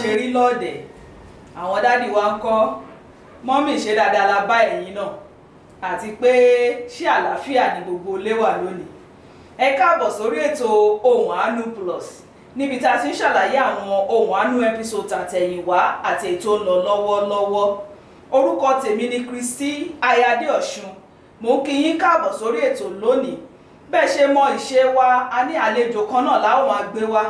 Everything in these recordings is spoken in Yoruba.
ṣe rí lọ́ọ̀dẹ̀ àwọn dádì wa ń kọ́ mọ́mì ṣe dáadáa la bá ẹ̀yin náà àti pé ṣé àlàáfíà ni gbogbo ilé wà lónìí. Ẹ káàbọ̀ sórí ètò Ohùn Àánú Plus níbi tá a ti ń ṣàlàyé àwọn Ohùn Àánú episode àtẹ̀yìnwá àti ètò ń lọ lọ́wọ́lọ́wọ́. Orúkọ tèmi ni Kristi Ayáde Ọ̀ṣun. Mo kí yín káàbọ̀ sórí ètò lónìí. Bẹ́ẹ̀ ṣe mọ ìṣe wa, a ní àlejò kan náà láwọn máa gbé wá.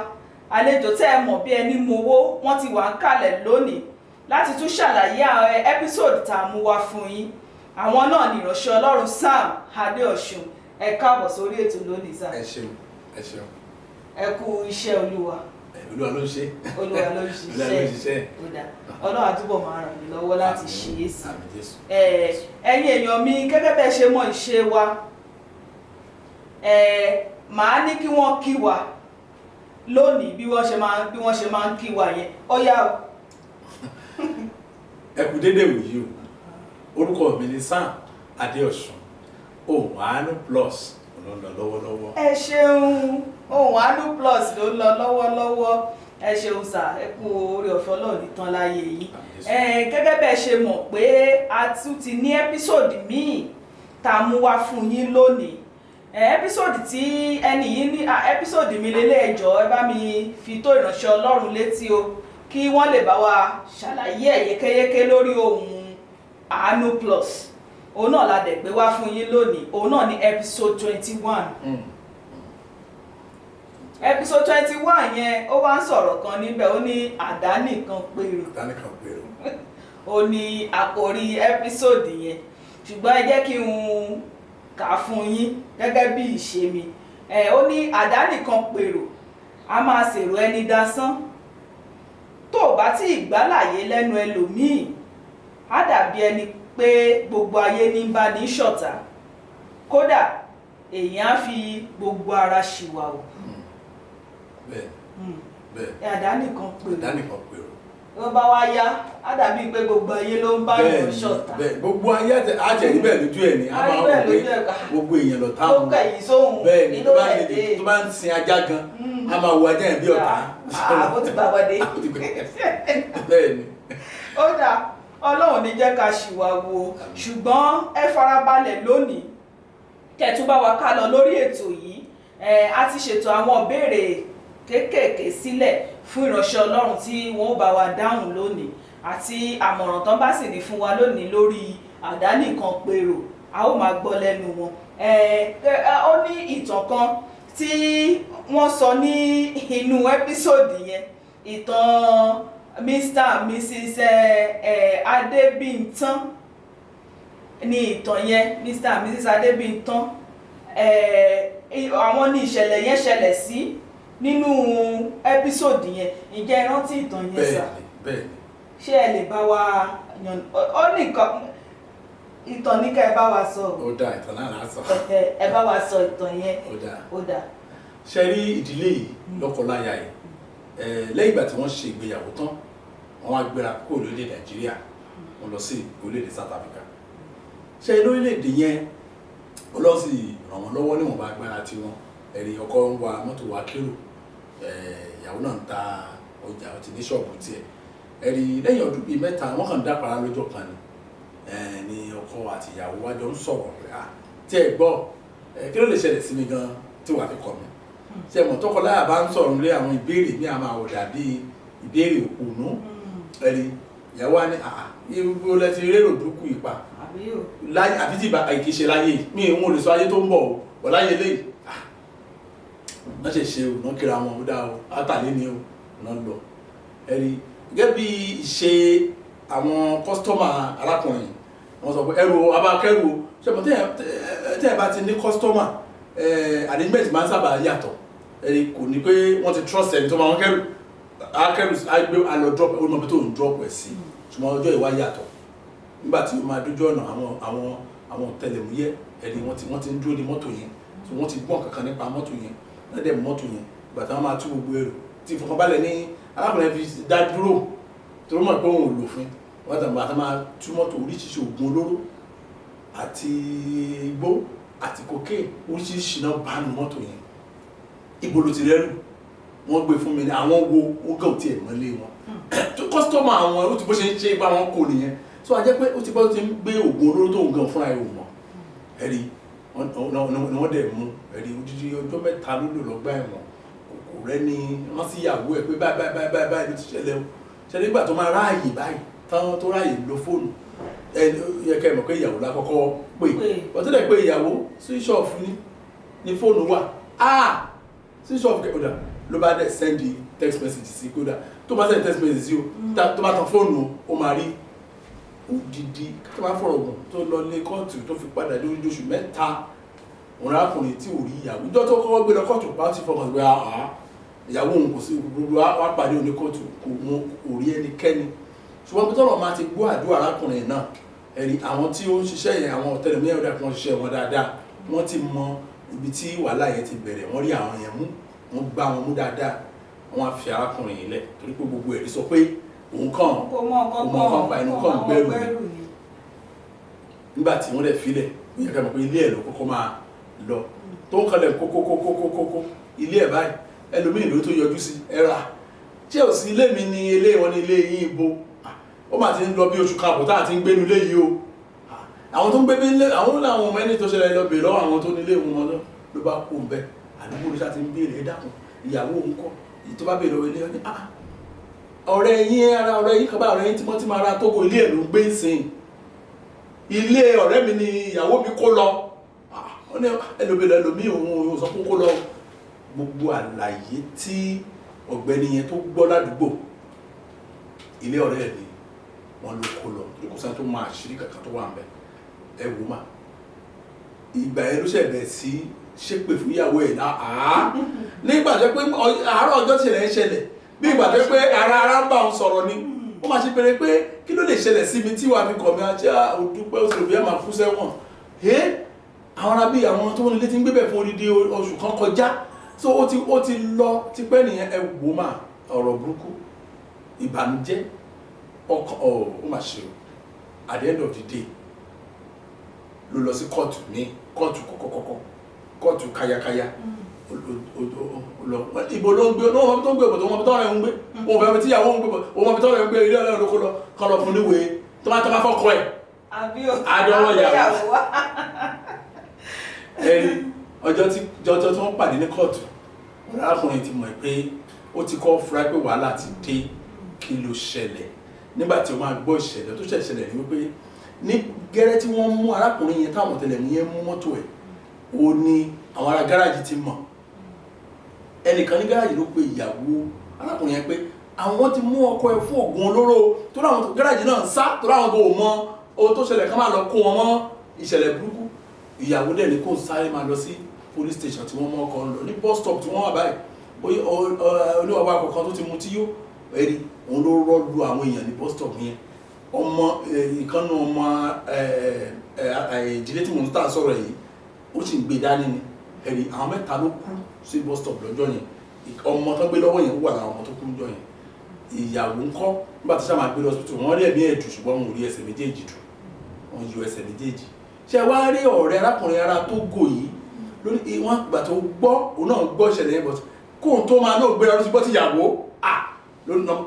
Àlejò tẹ́ ẹ mọ̀ bí ẹni mowó, wọ́n ti wà ń kalẹ̀ lónìí láti tún ṣàlàyé àwọn episode tá a mú wá fún yín. Àwọn náà ni ìránṣẹ́ Ọlọ́run Sam Adéọ̀ṣun. Ẹ káàbọ̀ sórí ètò lónìí sá. Ẹ ṣeun, ẹ ṣeun. Ẹ kú iṣẹ́ Olúwa. Olúwa ló ń ṣe. Olúwa ló ń ṣiṣẹ́. Ọlọ́run á túbọ̀ máa ràn mí lọ́wọ́ láti ṣe é sí. Ẹ̀yin èèyàn mi, gẹ́gẹ́ bẹ́ẹ̀ ṣe mọ ìṣe wa, màá ní kí wọ́n kí wa lónìí bí wọ́n ṣe máa ń kí wa yẹn. Ó yá o. Ẹ kú dédé wòyí o. Orúkọ mi ni Sam Adéọ̀ṣun. Ohùn Àánú Plus ló ń lọ lọ́wọ́lọ́wọ́. Ẹ ṣeun, Ohùn Àánú Plus ló ń lọ lọ́wọ́lọ́wọ́. Ẹ ṣeun sà, ẹ kú oore ọ̀fẹ́ Ọlọ́run nìkan láyé yìí. Gẹ́gẹ́ bẹ́ẹ̀ ṣe mọ̀ pé a tún ti ní ẹ́písòdì míì tá a mú wá fún yín lónìí. Ẹ́písòdì tí ẹni yìí ní ẹ́písòdì mi lélẹ̀ ẹjọ́ ẹ bá mi fi tó ìránṣẹ́ Ọlọ́run létí o kí wọ́n lè bá wa ṣàlàyé ẹ̀ yékéyéké lórí Ohùn Àánú Plus. Òun náà la dẹ̀ gbé wá fún yín lónìí. Òun náà ní episode 21. Episode 21 yẹn ó wá ń sọ̀rọ̀ kan níbẹ̀, ó ní àdánìkan pérò. Àdánìkan pérò. Ó ní àkòrí episode yẹn. Ṣùgbọ́n ẹ jẹ́ kí n kà á fún yín gẹ́gẹ́ bí ìṣe mi. Ó ní àdánìkan pérò, a máa ṣèrò ẹni dasán. Tó o bá tí ìgbàláyé lẹ́nu ẹlòmíì, á dàbí ẹni pé gbogbo ayé ní bá ní ṣọ̀tá. Kódà èèyàn á fi gbogbo ara ṣìwàwù. Bẹ́ẹ̀. Àdánìkan pérò. Àdánìkan pérò. Wọ́n bá wá yá, á dàbí pé gbogbo ayé ló ń bá ìwọ̀n ṣọ̀tá. Bẹ́ẹ̀ gbogbo ayé àjẹ̀rí bẹ́ẹ̀ lójú ẹ̀ ni. A máa wọ pé gbogbo èèyàn lọ táwọn. Tó kẹ̀yìn sóhun. Bẹ́ẹ̀ ni tó bá ń sin ajá gan, a máa wo ajá yẹn bí ọ̀tá. Ó ti gbàgbọ́dé. Bẹ́ẹ̀ ni. Ó dà, Ọlọ́run ní jẹ́ ká ṣìwàwù, ṣùgbọ́n ẹ farabalẹ̀ lónìí kẹ́tù bá wa ká lọ lórí ètò yìí. A ti ṣètò àwọn ìbéèrè kéékèèké sílẹ̀ fún ìránṣẹ́ Ọlọ́run tí wọ́n bá wa dáhùn lónìí àti àmọ̀ràn tán bá sì ní fún wa lónìí lórí àdánìkan pérò. A ó máa gbọ́ lẹ́nu wọn. Ó ní ìtàn kan tí wọ́n sọ ní inú ẹ́písòdì yẹn, ìtàn Mr. and Mrs. Adébíntán ní ìtàn yẹn. Mr. and Mrs. Adébíntán, àwọn ní ìṣẹ̀lẹ̀ yẹn ṣẹlẹ̀ sí nínú ẹ́písòdì yẹn. Ǹjẹ́ ẹ rántí ìtàn yẹn sà? Bẹ́ẹ̀ni. Ṣé ẹ lè bá wa yàn? Ó ní nǹkan ìtàn ní ká ẹ bá wa sọ. Ó dá ìtàn náà láà sọ. Ẹ bá wa sọ ìtàn yẹn. Ó dá. Ṣé rí ìdílé yìí lọ́kọláya yìí lẹ́yìn ìgbà tí wọ́n ṣe ìgbéyàwó tán, wọ́n wá gbéra kúrò lórílẹ̀ Nàìjíríà, wọ́n lọ sí orílẹ̀-èdè South Africa. Ṣé lórílẹ̀-èdè yẹn Ọlọ́run sì ràn wọ́n lọ́wọ́ níwọ̀nba agbára tí wọ́n ẹ̀rí ọkọ ń wa mọ́tò wa kérò, ìyàwó náà ń ta ọjà ọtí ní ṣọ́ọ̀bù tiẹ̀. Ẹ̀rí lẹ́yìn ọdún bíi mẹ́ta wọ́n kàn dápara lọ́jọ́ kan ni ọkọ àti ìyàwó wájọ ń sọ̀rọ̀ pé tí ẹ gbọ́ kí ló lè ṣẹlẹ̀ sí mi gan tí wàá fi kọ̀ mí. Ṣé mọ̀ tọkọláya bá ń sọ̀rọ̀ lé àwọn ìbéèrè ní àmà ọ̀dà bíi ìbéèrè òpònú. Ẹ̀rí ìyàwó á ní ibo lẹ ti rérò dúkù ipa àbí tí kìí ṣe láyé mi ń wọ́n lè sọ ayé tó ń bọ̀ ọ̀ láyé lẹ́yìn wọ́n ṣe o wọ́n kíra wọn ó dá o átàlé ni o náà lọ. Ẹ̀rí gẹ́gẹ́ bí ìṣe àwọn kọ́sítọ́mà arákùnrin wọ́n sọ pé ẹrù abákẹ́rù o ṣe mọ̀ tẹ́ ẹ bá ti ní kọ́sítọ́mà arrangement máa ń sábà yàtọ̀. Ẹ̀rí kò ní pé wọ́n ti trust ẹni tó máa ń kẹ́rù akẹ́rù àgbẹ̀ alọ́ drop ó mọ̀ pé tó ń drop ẹ̀ sí, ṣùgbọ́n ọjọ́ ìwá yàtọ̀. Nígbà tí ó máa dójú ọ̀nà àwọn ọ̀tẹlẹ̀múyẹ́ ẹ̀rí wọ́n ti ń dúró ní mọ́tò yẹn, tí wọ́n ti gbọ́n kankan nípa mọ́tò yẹn lẹ́dẹ̀ mọ́tò yẹn. Ìgbà tí wọ́n máa tú gbogbo ẹrù tí ìfọkànbalẹ̀ ní arákùnrin fi dá dúró tó mọ̀ pé òun ò lò fún wọ́n tàn bá tá máa tú mọ́tò oríṣiríṣi oògùn olóró àti igbó àti cocaine oríṣiríṣi náà bá nu mọ́tò yẹn. Ibo ló ti rẹ́rù wọ́n gbé fún mi ní àwọn wo ó gàn tí ẹ̀ mọ́lé wọn kọ́sítọ́mù àwọn ó ti bó ṣe ń ṣe bá wọn kò nìyẹn so a jẹ́ pé ó ti bọ́ ti ń gbé oògùn olóró tó ń gan fúnra ẹ̀ ò mọ̀ ẹ̀rí ni wọ́n dẹ̀ mú ẹ̀rí odidi ọjọ́ mẹ́ta ló lò lọ́gbà ẹ̀wọ̀n kò rẹ́ ni wọ́n sì yàwó ẹ̀ pé báyìí ló ti ṣẹlẹ̀ o ṣẹlẹ̀ nígbà tó máa ráàyè báyìí táwọn tó ráàyè lo fóònù yẹ kẹ́ ẹ mọ̀ pé ìyàwó lákọ́kọ́ pè ọtí dẹ̀ pé ìyàwó switch off ní fóònù wà switch off kẹ́kọ̀ọ́dà ló bá dẹ̀ send text message sí kódà tó bá send text message sí o tó bá tan fóònù ó máa rí odidi tó bá fọ̀rọ̀ gùn tó lọ lé kóòtù tó fi padà lórí oṣù mẹ́ta òun arákùnrin tí ò rí ìyàwó ìjọ tó kọ́kọ́ gbé lọ kóòtù pa ti fọkàn pé ìyàwó òun kò sí gbogbo wá pàdé òní kóòtù kò rí ẹnikẹ́ni ṣùgbọ́n bí tọ́lọ̀ máa ti gbọ́ àdúrà arákùnrin náà ẹ̀rí àwọn tí ó ń ṣiṣẹ́ yẹn àwọn ọ̀tẹlẹ̀múyẹ́ ọ̀dà kan ṣiṣẹ́ wọn dáadáa wọ́n ti mọ ibi tí wàhálà yẹn ti bẹ̀rẹ̀ wọ́n rí àwọn yẹn mú wọ́n gbá wọn mú dáadáa wọ́n á fi arákùnrin yìí lẹ̀ torí pé gbogbo ẹ̀rí sọ pé òun kàn pa inú kàn gbẹ́rù ni nígbà tí wọ́n dẹ̀ filẹ̀ ó yẹ ká mọ̀ pé ilé ẹ̀ ló kọ́kọ́ máa lọ tó ń kalẹ̀ kókókókókókó ilé ẹ̀ báyìí ẹlòmíì ló tó yọjú sí ẹ̀rà tí ò sí ilé mi ní ilé wọn ní ilé yín ibo ó máa ti ń lọ bí oṣù káàbọ̀ tá à ti ń gbénu ilé yìí o àwọn tó ń gbé bí ilé àwọn làwọn ọmọ ẹni tó ṣẹlẹ̀ lọ bèèrè lọ́wọ́ àwọn tó nílé wọn ló bá kó bẹ́ẹ̀ àdúgbò ló ṣáà ti ń béèrè ẹ dákun ìyàwó òun kọ́ tó bá béèrè ilé wọn ni ọ̀rẹ́ yín kan bá ọ̀rẹ́ yín tímọ́tímọ́ ara Tógò ilé ẹ̀ ló gbé sìn ilé ọ̀rẹ́ mi ni ìyàwó mi kó lọ wọ́n ní ẹlòmíì òun sọ fún kó lọ gbogbo àlàyé tí ọ̀gbẹ́ni yẹn tó gbọ́ ládùúgbò ilé ọ̀rẹ́ ẹ̀ ni wọ́n ló kó lọ kò sáà tó máa ṣírí kankan tó wà ń bẹ ẹ wò má ìgbà yẹn ló ṣẹ̀bẹ̀ sí ṣépè fún ìyàwó ẹ̀ náà nígbà tó pé àárọ̀ ọjọ́ tìrẹ̀ ń ṣẹlẹ̀ bí ìgbà tó pé ara ń bá òun sọ̀rọ̀ ni ó máa ṣe péré pé kí ló lè ṣẹlẹ̀ sí mi tí wàá fi kọ̀ mí àti òdúpẹ́ òṣèlú bí ẹ máa kú sẹ́wọ̀n àwọn arábí àwọn tó nílé ti ń gbébẹ̀ fún odidi oṣù kan kọjá so ó ti lọ tipẹ́ nìyẹn ẹ wò má ọ̀rọ̀ burúkú ìbànújẹ́ ọkàn ó mà ṣe o at the end of the day ló lọ sí kóòtù ní kóòtù kọ̀kọ̀kọ̀kọ̀ kóòtù káyákáyá ìbò ló ń gbé ọ̀nà ọmọ tó ń gbé ọ̀bọ̀ tó wọ́n tọ́rọ ẹ̀ ń gbé òun fẹ́ tí ìyàwó ń gbé òun fẹ́ tọ́rọ ẹ̀ ń gbé ilé ọlọ́run ló kọ́ lọ fún níwèé tó bá fọ́kọ́ ẹ̀ àdọ́rọ̀ ìyàwó ẹ̀rí ọjọ́ tí wọ́n pàdé ní kóòtù arákùnrin ti mọ̀ pé ó ti kọ́ fura pé wàhálà ti dé kí ló ṣẹlẹ̀ nígbà tí ó máa gbọ́ ìṣẹ̀lẹ̀ tó ṣẹlẹ̀ ní wípé ní gẹ́rẹ́ tí wọ́n mú arákùnrin yẹn táwọn ọ̀tẹlẹ̀múyẹ́ mú mọ́tò ẹ̀ ó ní àwọn ará gáràjì ti mọ̀ ẹnìkan ní gáràjì ló pe ìyàwó arákùnrin yẹn pé àwọn ti mú ọkọ ẹ̀ fún oògùn olóró tó láwọn gáràjì náà ń sá tó láwọn kò mọ ohun tó ṣẹlẹ̀ ká máa lọ kó wọn mọ́ ìṣẹ̀lẹ̀ burúkú ìyàwó dẹ̀ ní kó sáré máa lọ sí police station tí wọ́n mọ́ ọkọ̀ ń lọ ní bus stop tí wọ́n wà báyìí oníwàwá kọ̀ọ̀kan tó ti mu tí yó ẹ̀rí òun ló rọ́ọ̀lù àwọn èèyàn ní bus stop yẹn ọmọ ìkànnì ọmọ ìdílé tí mò ń tà sọ̀rọ̀ yìí ó sì ń gbé dání ni ẹ̀rí àwọn mẹ́ta ló kú sí bus stop lọ́jọ́ yẹn ọmọ tó gbé lọ́wọ́ yẹn wà láwọn ọmọ tó kú lọ́jọ́ yẹn ìyàwó ńkọ́ nígbà tó sábà gbé lọ hospital wọ́n rí ẹ̀mí ẹ̀dùn ṣùgbọ́n wọn ò rí ẹsẹ̀ méjèèjì dù wọ́n yọ ẹsẹ̀ méjèèjì ṣé wá rí ọ̀rẹ́ arákùnrin ara Tógò yìí lórí wọn gbà tó gbọ́ òun náà gbọ́ ìṣẹ̀lẹ̀ yẹn bọ̀t kóun tó máa náà gbéra lọ sí bọ́ ti yàwó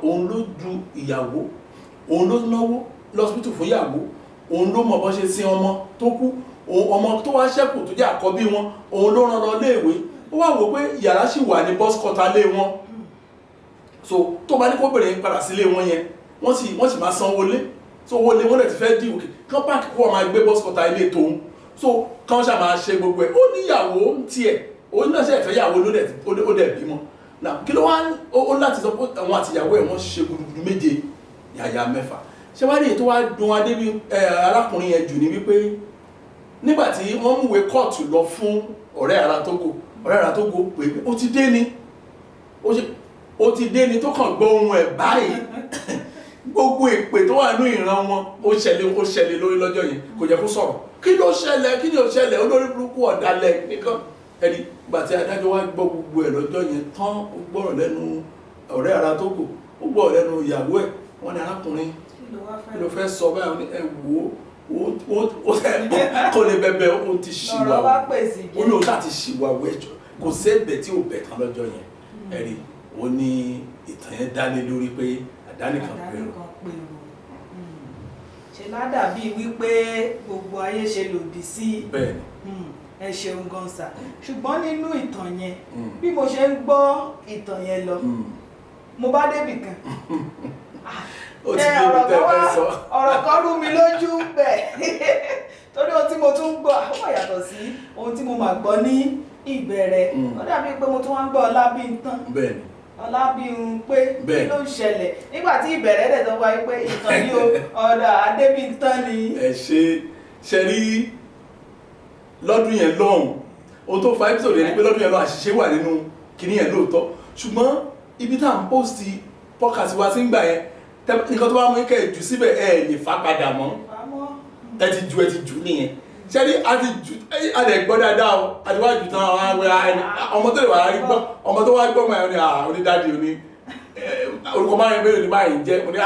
òun ló du ìyàwó òun ló náwó lọ́sibítù fún ìyàwó òun ló mọ̀ bọ́ ṣe sin ọmọ tó kú ọmọ tó wá ṣẹ́kù tó jẹ́ àkọ́bí wọn òun ló rán lọ léèwé ó wá wò pé yàrá sì wà ní bus quarter lé wọn so tó bá ní kó bẹ̀rẹ̀ padà sílé wọn yẹn wọ́n sì máa sanwó lé so owó lé wọ́n lè ti fẹ́ dì òkè kán páàkì kó wọn máa gbé bus quarter ilé tòun so kán ṣáà máa ṣe gbogbo ẹ̀ ó níyàwó tiẹ̀ ó ní ọ̀sẹ̀ ìfẹ́ yàwó ó dẹ̀ bímọ náà kí ló wá ó láti sọ pé àwọn àtìyàwó ẹ̀ wọ́n ṣe gudugudu méje yàyà mẹ́fà ṣé wá rí èyí tó wá dùn adé bí arákùnrin yẹn jù ní wípé nígbàtí wọ́n múwé kóòtù lọ fún ọ̀rẹ́ ara Tógò pé ó ti dé ni tó kàn gbọ́ ohun ẹ̀ báyìí gbogbo èpè tó wà ní ìran wọn ó ṣẹlẹ̀ lórí lọ́jọ́ yẹn kò jẹ́ kó sọ̀rọ̀ kí ló ṣẹlẹ̀ olórí burúkú ọ̀dàlẹ̀ nìkan ẹni gbàtí adájọ́ wá gbọ́ gbogbo ẹ̀ lọ́jọ́ yẹn tán ó gbọ́rọ̀ lẹ́nu ọ̀rẹ́ ara Tógò ó gbọ́rọ̀ lẹ́nu ìyàwó ẹ̀ wọ́n ní arákùnrin kí ló fẹ́ sọ báyìí ẹ wò ó kò lè bẹ̀bẹ̀ ó ti ṣìwà ó ní òun láti ṣìwà wẹ́jọ kò sẹ́bẹ̀ tí ò bẹ̀ tán lọ́jọ́ yẹn ẹ̀rí ó ní ìtàn yẹn dálé lórí pé àdánìkan pèrò. ṣe ládàbí wípé gbogbo ayé ṣe lòdì sí. bẹ́ẹ̀ni. ẹ ṣeun gan sà ṣùgbọ́n nínú ìtàn yẹn bí mo ṣe ń gbọ́ ìtàn yẹn lọ mo bá débì kan ó ti dé ibi tẹ́ fẹ́ sọ. ọ̀rọ̀ kan rú mi lójú bẹ́ẹ̀ torí ohun tí mo tún ń gbọ́ ó yàtọ̀ sí ohun tí mo máa gbọ́ ní ìbẹ̀rẹ̀ ó dàbí pé mo tún wá ń gbọ́ Ọlábíntán. bẹ́ẹ̀ni. Ọlábímpé kí ló ń ṣẹlẹ̀ nígbà tí ìbẹ̀rẹ̀ dẹ̀ tó wáyé pé ìtàn ní ọ̀dọ̀ Adébíntán ni. ẹ ṣe rí lọ́dún yẹn lọ́hùn ohun tó fa episode yẹn ni pé lọ́dún yẹn lọ́hùn àṣìṣe wà nínú kinní yẹn lóòótọ́ ṣùgbọ́n ibi tá à ń post podcast wa sí ń gbà yẹn nǹkan tó bá mú kẹ́ ẹ̀ jù síbẹ̀ ẹ̀ lè fà padà mọ́ ẹ ti jù nìyẹn ṣẹ́rí a lè gbọ́ dáadáa o a ti wá jù tán àwọn awẹ́ ọmọ tó lè wà rí gbọ́ ọmọ tó wá gbọ́ mọ̀ ẹ̀ ní onídàádi òní orúkọ márùn-ún mélòó ni márùn-ún jẹ́ mo ní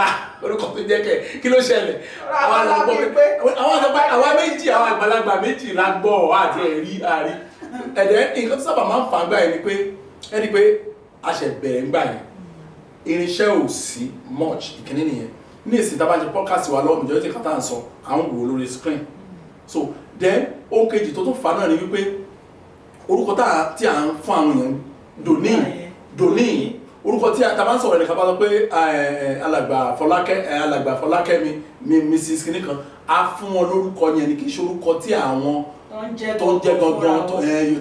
orúkọ tó jẹ́ kẹ̀ kí ló ṣẹlẹ̀ àwọn méjì àwọn àgbàlagbà méjì la gbọ́ àti ẹ̀rí àárí ẹ̀dẹ̀ nǹkan tó sábà máa ń fà ń gbà yẹn ni pé ẹni pé a ṣẹ̀ bẹ̀rẹ̀ ń gbà yẹn irinṣẹ́ ò sí much ìkíní nìyẹn ní ìsìn tá a bá ṣe podcast wa lọ́wọ́ ìjọba tí kàtà ń sọ à ń wò lórí screen so then ohun kejì tó tún fà náà ni wípé orúkọ tí à ń fún àwọn èèyàn dòní orúkọ tí a bá ń sọ̀rọ̀ ẹnìkan bá sọ pé alàgbà Fọlákẹ́ mi Mrs. kìnìkan á fún wọn lórúkọ yẹn ni kì í ṣe orúkọ tí àwọn tó ń jẹ́ gangan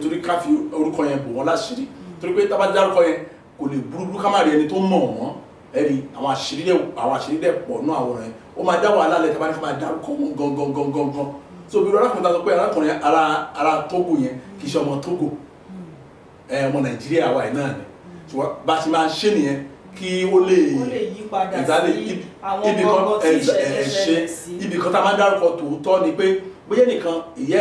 torí ká fi orúkọ yẹn bò wọ́n láṣìírí torí pé tá a bá dárúkọ yẹn kò lè burúkú ká má rí ẹni tó mọ̀ wọ́n ẹ̀rí àwọn àṣírí dẹ̀ pọ̀ náà àwòrán yẹn ó máa dá wàhálà lẹ̀ tábà ní fún máa dárúkọ wọn gangan so bí arákùnrin ta sọ pé arákùnrin ara Togo yẹn kì í ṣe ọmọ Togo ọmọ Nàìjíríà wà náà ni ṣùgbọ́n bá a ṣe máa ṣe nìyẹn kí ó lè yí padà sí àwọn gbọ́ngàn tí ìṣẹ̀lẹ̀ ṣẹlẹ̀ sí ibì kan tá a máa dárúkọ tòótọ́ ni pé bóyá nìkan ìyá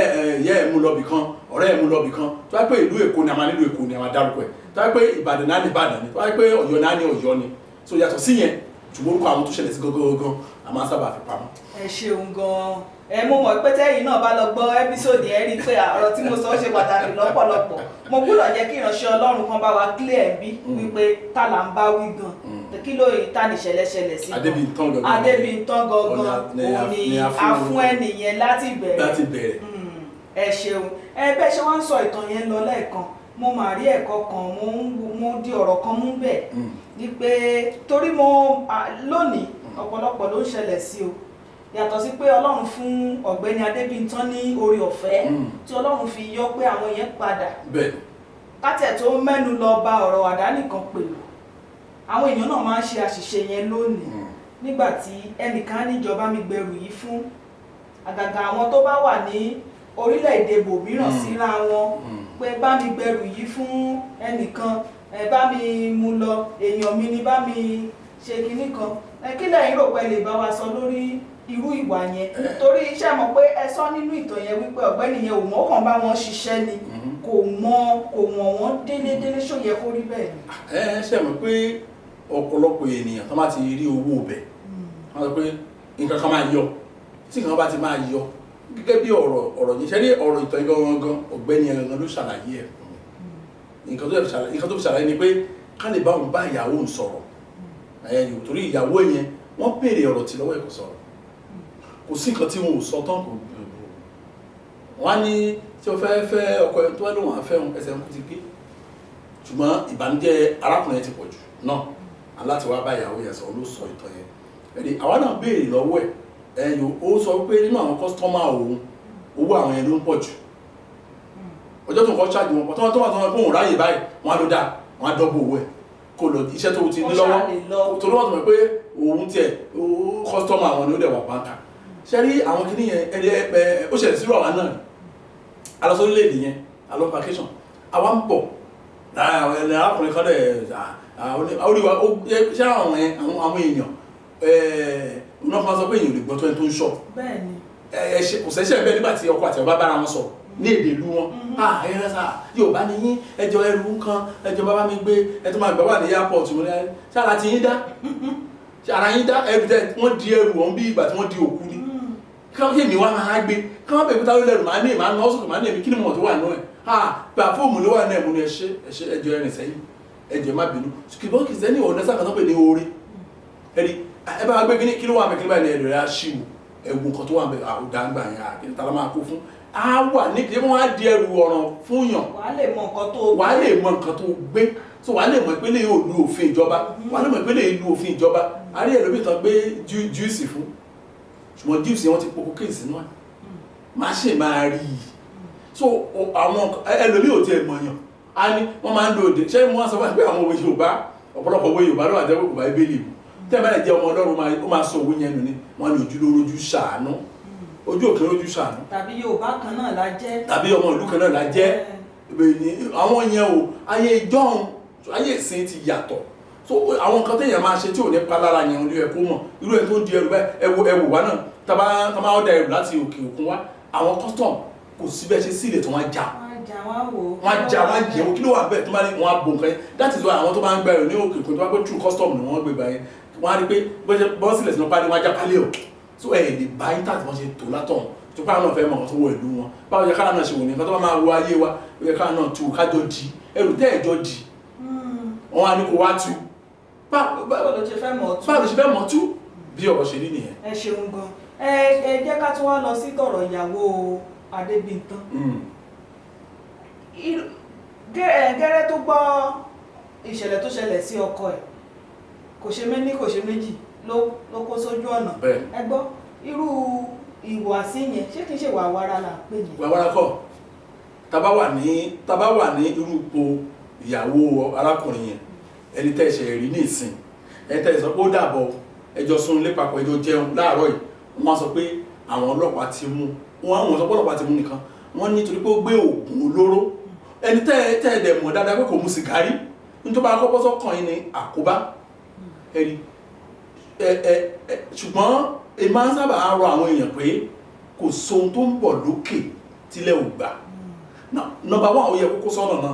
ẹ̀ mú lọ́bì kan ọ̀rẹ́ ẹ̀ mú lọ́bì kan tó wáá pé ìlú Èkó ni a máa nílùú Èkó ni a máa dárúkọ ẹ̀ tó wáá pé Ìbàdàn náà ní Ìbàdàn ni tó wáá pé Ọ̀yọ́ náà ní Ọ̀yọ́ ni so yàtọ̀ sí yẹn ṣùgbọ́n orúkọ àwọn tó ṣẹlẹ̀ sí gangan a máa sábà fi pamọ́. ẹ ṣeun gan-an mo mọ̀ pé tẹ́yìn náà bá lọ gbọ́ ẹ́písòdì ẹ rí i pé ọ̀rọ̀ tí mo sọ ṣe pàtàkì lọ́pọ̀lọpọ̀ mo gbọ́dọ̀ jẹ́ kí ìránṣẹ́ Ọlọ́run kan bá wa clear bí wípé tá là ń bá wí gan kí ló yìí tá ní ṣẹlẹ̀ sí Adébíntán gangan òun ni a fún ẹnìyẹn láti bẹ̀rẹ̀ ẹ ṣeun bẹ́ẹ̀ ṣe wọ́n ń sọ ìtàn yẹn lọ lẹ́ẹ̀kan mo mà rí ẹ̀kọ́ kan mo di ọ̀rọ̀ kan mú bẹ̀ wípé torí lónìí ọ̀pọ̀lọpọ̀ ló ń ṣẹlẹ̀ sí o yàtọ̀ sí pé Ọlọ́run fún ọ̀gbẹ́ni Adébíntán ní oore ọ̀fẹ́ tí Ọlọ́run fi yọ pé àwọn yẹn padà kátẹ̀ tó mẹ́nu lọ bá ọ̀rọ̀ àdánìkan pẹ̀lú àwọn èèyàn náà máa ń ṣe àṣìṣe yẹn lónìí nígbà tí ẹnìkan níjọba mi gbẹrù yìí fún àgàgà àwọn tó bá wà ní orílẹ̀-èdè bòmíràn síra wọn pé bá mi gbẹrù yìí fún ẹnìkan bá mi mú lọ èèyàn mi ni bá mi ṣe kinní kan kí lẹ́yìn rò pé lè bá wa sọ lórí irú ìwà yẹn torí iṣẹ́ mọ̀ pé ẹ sọ nínú ìtàn yẹn wípé ọ̀gbẹ́ni yẹn ò mọ̀ ó kàn bá wọn ṣiṣẹ́ ni kò wọ̀n wọ́n délédélé ṣó yẹ kó rí bẹ́ẹ̀ ni. ẹ ṣe mọ̀ pé ọ̀pọ̀lọpọ̀ ènìyàn tó bá ti rí owó ọbẹ̀ wọ́n sọ pé nǹkan kan máa yọ tí nǹkan bá ti máa yọ gẹ́gẹ́ bí ọ̀rọ̀ yìí ṣe rí ọ̀rọ̀ ìtàn gangan ọ̀gbẹ́ni yẹn gangan ló ṣàlàyé ẹ̀ fún mi nǹkan tó fi ṣàlàyé ni pé ká lè bá òun bá ìyàwó òun sọ̀rọ̀ torí ìyàwó yẹn wọ́n béèrè ọ̀rọ̀ tí lọ́wọ́ ẹ̀ kò sọ̀rọ̀ kò sí nǹkan tí wọn ò sọ tán kò wọ́n á ní tí o fẹ́ ọkọ ẹ̀ tó wá lóun àfẹ́ òun ẹsẹ̀ ń kú ti gbé ṣùgbọ́n ìbànújẹ́ arákùnrin yẹn ti pọ̀ jù náà aláti wá bá ìyàwó yẹn sọ ló sọ ìtàn yẹn ẹ̀rí àwa náà béèrè lọ́wọ́ ẹ̀ ó sọ pé nínú àwọn kọ́sítọ́mà òun owó àwọn yẹn ló ń pọ̀ jù ọjọ́ tó ń kọ́ ṣáàjì wọn pọ̀ tó wà pé òun ráyè báyìí wọ́n á ló dáa wọ́n á dọ́gbọ̀ owó ẹ̀ kó lọ iṣẹ́ tó ti ní lọ́wọ́ tó lọ́wọ́ tó mọ̀ pé òun tiẹ̀ kọ́sítọ́mà àwọn ni ó dẹ̀ wà báńkà ṣe rí àwọn kìíní yẹn ó ṣẹlẹ̀ sírò àwa náà alọ́sọ orílẹ̀-èdè yẹn alọ́ vacation àwa ń bọ̀ arákùnrin kan dẹ̀ oríwa ṣé àwọn èèyàn náà fún wa sọ pé èèyàn ò lè gbọ́ tó ẹni tó ń ṣọ̀ kò sẹ́sẹ̀ bẹ́ẹ̀ nígbà tí ọkọ àti ọba bára wọn sọ ní èdè ìlú wọn ẹ̀rẹ́ sá Yorùbá ni yín ẹjọ́ ẹrù kan ẹjọ́ bàbá mi gbé ẹtọ́ máa gbà wà ní airport wọn ṣé ara ti yín dá ara yín dá ẹrù tẹ wọ́n di ẹrù wọn bí ìgbà tí wọ́n di òkú ni káwọn kéèmí wá máa gbé káwọn bẹ̀rẹ̀ pẹ́tà lẹ́rù máa ní ìmá náà sọ̀rọ̀ máa ní èmi kí ni mo tó wà náà gbà fóòmù ló wà náà mú ní ẹṣẹ́ ẹjọ́ ẹrìn sẹ́yìn ẹ̀jẹ̀ má bínú ṣùgbọ́n kìrìsìtẹ́nì ọ̀nà sáà kan tó pè ní oore ẹ̀rí ẹ bá gbé kí ló wà mí kí ló bá ní ẹ̀rọ rẹ̀ á ṣíwò ẹ̀wù kan tó wà mí àwòdàgbà yẹn àkíní tàbí máa kó fún á wà ní kí wọ́n á di ẹrù ọ̀ràn fún yàn wàá lè mọ nǹkan tó gbé so wàá lè mọ̀ pé lè yóò lu òfin ìjọba wàá lè mọ̀ pé lè lu òfin ìjọba àrí ẹlòmíì tán gbé júùsì fún ṣùgbọ́n júùsì wọn ti poko kéèsì náà má ṣe máa rí i so àwọn ẹlòmíì ò tiẹ̀ mọ̀yàn á ní wọ́n máa ń lo òde ṣé wọ́n sọ pé àwọn òwe Yorùbá ọ̀pọ̀lọpọ̀ òwe Yorùbá ló wà jẹ́ kò bá ibélì bù tẹ́ bá lè jẹ́ ọmọ Ọlọ́run ó máa sọ òwe yẹn nù ní wọ́n ní ojú lójú ṣàánú ojú òkè lójú ṣàánú tàbí Yorùbá kan náà la jẹ́ tàbí ọmọ ìlú kan náà la jẹ́ àwọn yẹn o ayé ìjọ́un ayé ìsìn ti yàtọ̀ so àwọn nǹkan téèyàn máa ṣe tí ò ní pa lára yẹn ló yẹ kó mọ̀ irú ẹ̀ tó ń di ẹrù báyìí ẹwù wá náà tá bá ọ̀dà ẹrù láti òkè òkun wá àwọn custom kò sí bẹ́ẹ̀ ṣe sílẹ̀ tó wọ́n já wọ́n jẹ́ kí ló wà bẹ́ẹ̀ tó máa ní wọ́n á bò nǹkan yẹn that is why àwọn tó máa ń gba ẹrù ní òkè òkun tó bá pé true custom ni wọ́n gbé gbà yẹn wọ́n á rí pé bọ́ sílẹ̀ sínú pálí wọ́n á já pálí ọ̀ so ẹ̀ lè bá intanet wọ́n ṣe tò látọ̀hún tó pàrọ̀ náà fẹ́ mọ̀ nǹkan tó wọ ìlú wọn báwo yẹ káà náà ṣe wò ní nǹkan tó bá máa wo ayé wa ó yẹ káà náà tu kájọ di ẹrù tẹ́ ẹ̀jọ́ di wọn á ní kó wá tu báwo ló ṣe fẹ́ mọ̀ tú bí ọ̀rọ̀ ṣe rí nìyẹn. ẹ ṣeun gan ẹ jẹ́ ká tún wá lọ sí tọ̀rọ̀ ìyàwó Adébíntán gẹ́rẹ́ tó gbọ́ ìṣẹ̀lẹ̀ tó ṣẹlẹ̀ sí ọkọ ẹ̀ kò ṣe méní kò ṣe méjì ló kó sójú ọ̀nà ẹ gbọ́ irú ìwàsí yẹn ṣé kìí ṣe wàwàrà là ń pè ní. wàwàrà kọ́ tá bá wà ní irú ipò ìyàwó arákùnrin yẹn ẹni tẹ́ ṣe rí ní ìsìn ẹni tẹ́ sọ pé ó dàbọ̀ ẹjọ́ sùn ilé papọ̀ ẹjọ́ jẹun láàárọ̀ yìí wọ́n sọ pé àwọn ọlọ́pàá ti mú wọ́n sọ pé ọlọ́pàá ti mú nìkan wọ́n nítorí pé ó gbé oògùn olóró ẹni tẹ́ ẹ̀dẹ̀ mọ̀ dáadáa pé kò mu sìgárì nítorí akọ́kọ́ sọ́kàn yìí ni àkóbá ẹ̀rí ṣùgbọ́n èmi máa ń sábà rọ àwọn èèyàn pé kò sóhun tó ń bọ̀ lókè tílẹ̀ ò gbà nọ́mbà 1 ó yẹ kókó sọ́nà náà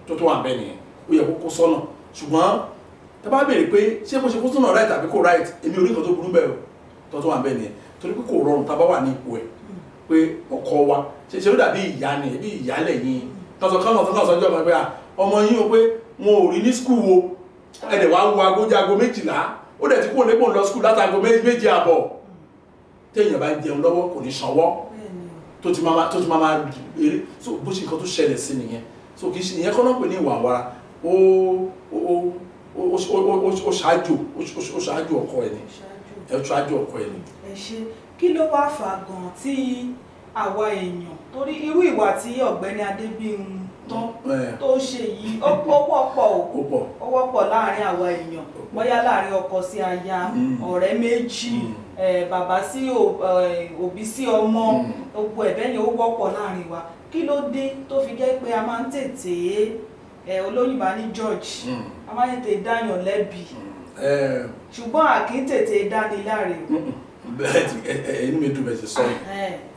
tó wà bẹ́ẹ̀ nìyẹn ó yẹ kókó sọ́nà ṣùgbọ́n tá bá béèrè pé ṣé bó ṣe kó sọ́nà right tàbí kò right èmi ò rí nǹkan tó burú bẹ́ẹ̀ tó wà bẹ́ẹ̀ nìyẹn torí pé kò rọrùn tá bá wà ní ipò ẹ̀ pé ọkọ wa ṣe ó dàbí ìyá ni ẹbí ìyálẹ̀ yín tọ́sọ̀ kánà sọ́jọ́ ọmọ pé ọmọ yín o pé wọn ò rí ní skul wo ẹ̀dẹ̀ wá wo agójá ago 12 ó dẹ̀ ti kúrò nípò lọ skul látago 2:30 téèyàn bá jẹun lọ́wọ́ kò ní sanwó tó ti máa eré so bó ṣe nǹkan tó ṣẹlẹ̀ sí nìyẹn so kì í ṣe ìyẹn kọ́ náà pè ní ìwà àwara ó ṣáájú ọkọ ẹ̀ ni ṣáájú ọkọ ẹ̀ ni. ẹ ṣe kí ló wá fà gan tí àwa èèyàn torí irú ìwà tí ọ̀gbẹ́ni Adébíntán tó ṣe yìí ó wọ́pọ̀ láàrin àwa èèyàn bóyá láàrin ọkọ sí aya ọ̀rẹ́ méjì bàbá sí òbí sí ọmọ gbogbo ẹ̀bẹ̀ yẹn ó wọ́pọ̀ láàrin wa kí ló dé tó fi jẹ́ pé a máa ń tètè olóyìnbá ní George a máa ń tètè dáyàn lẹ́bi ṣùgbọ́n a kì í tètè dáni láre o. bẹ́ẹ̀ inú mi dùn bẹ́ẹ̀ ti sọ yìí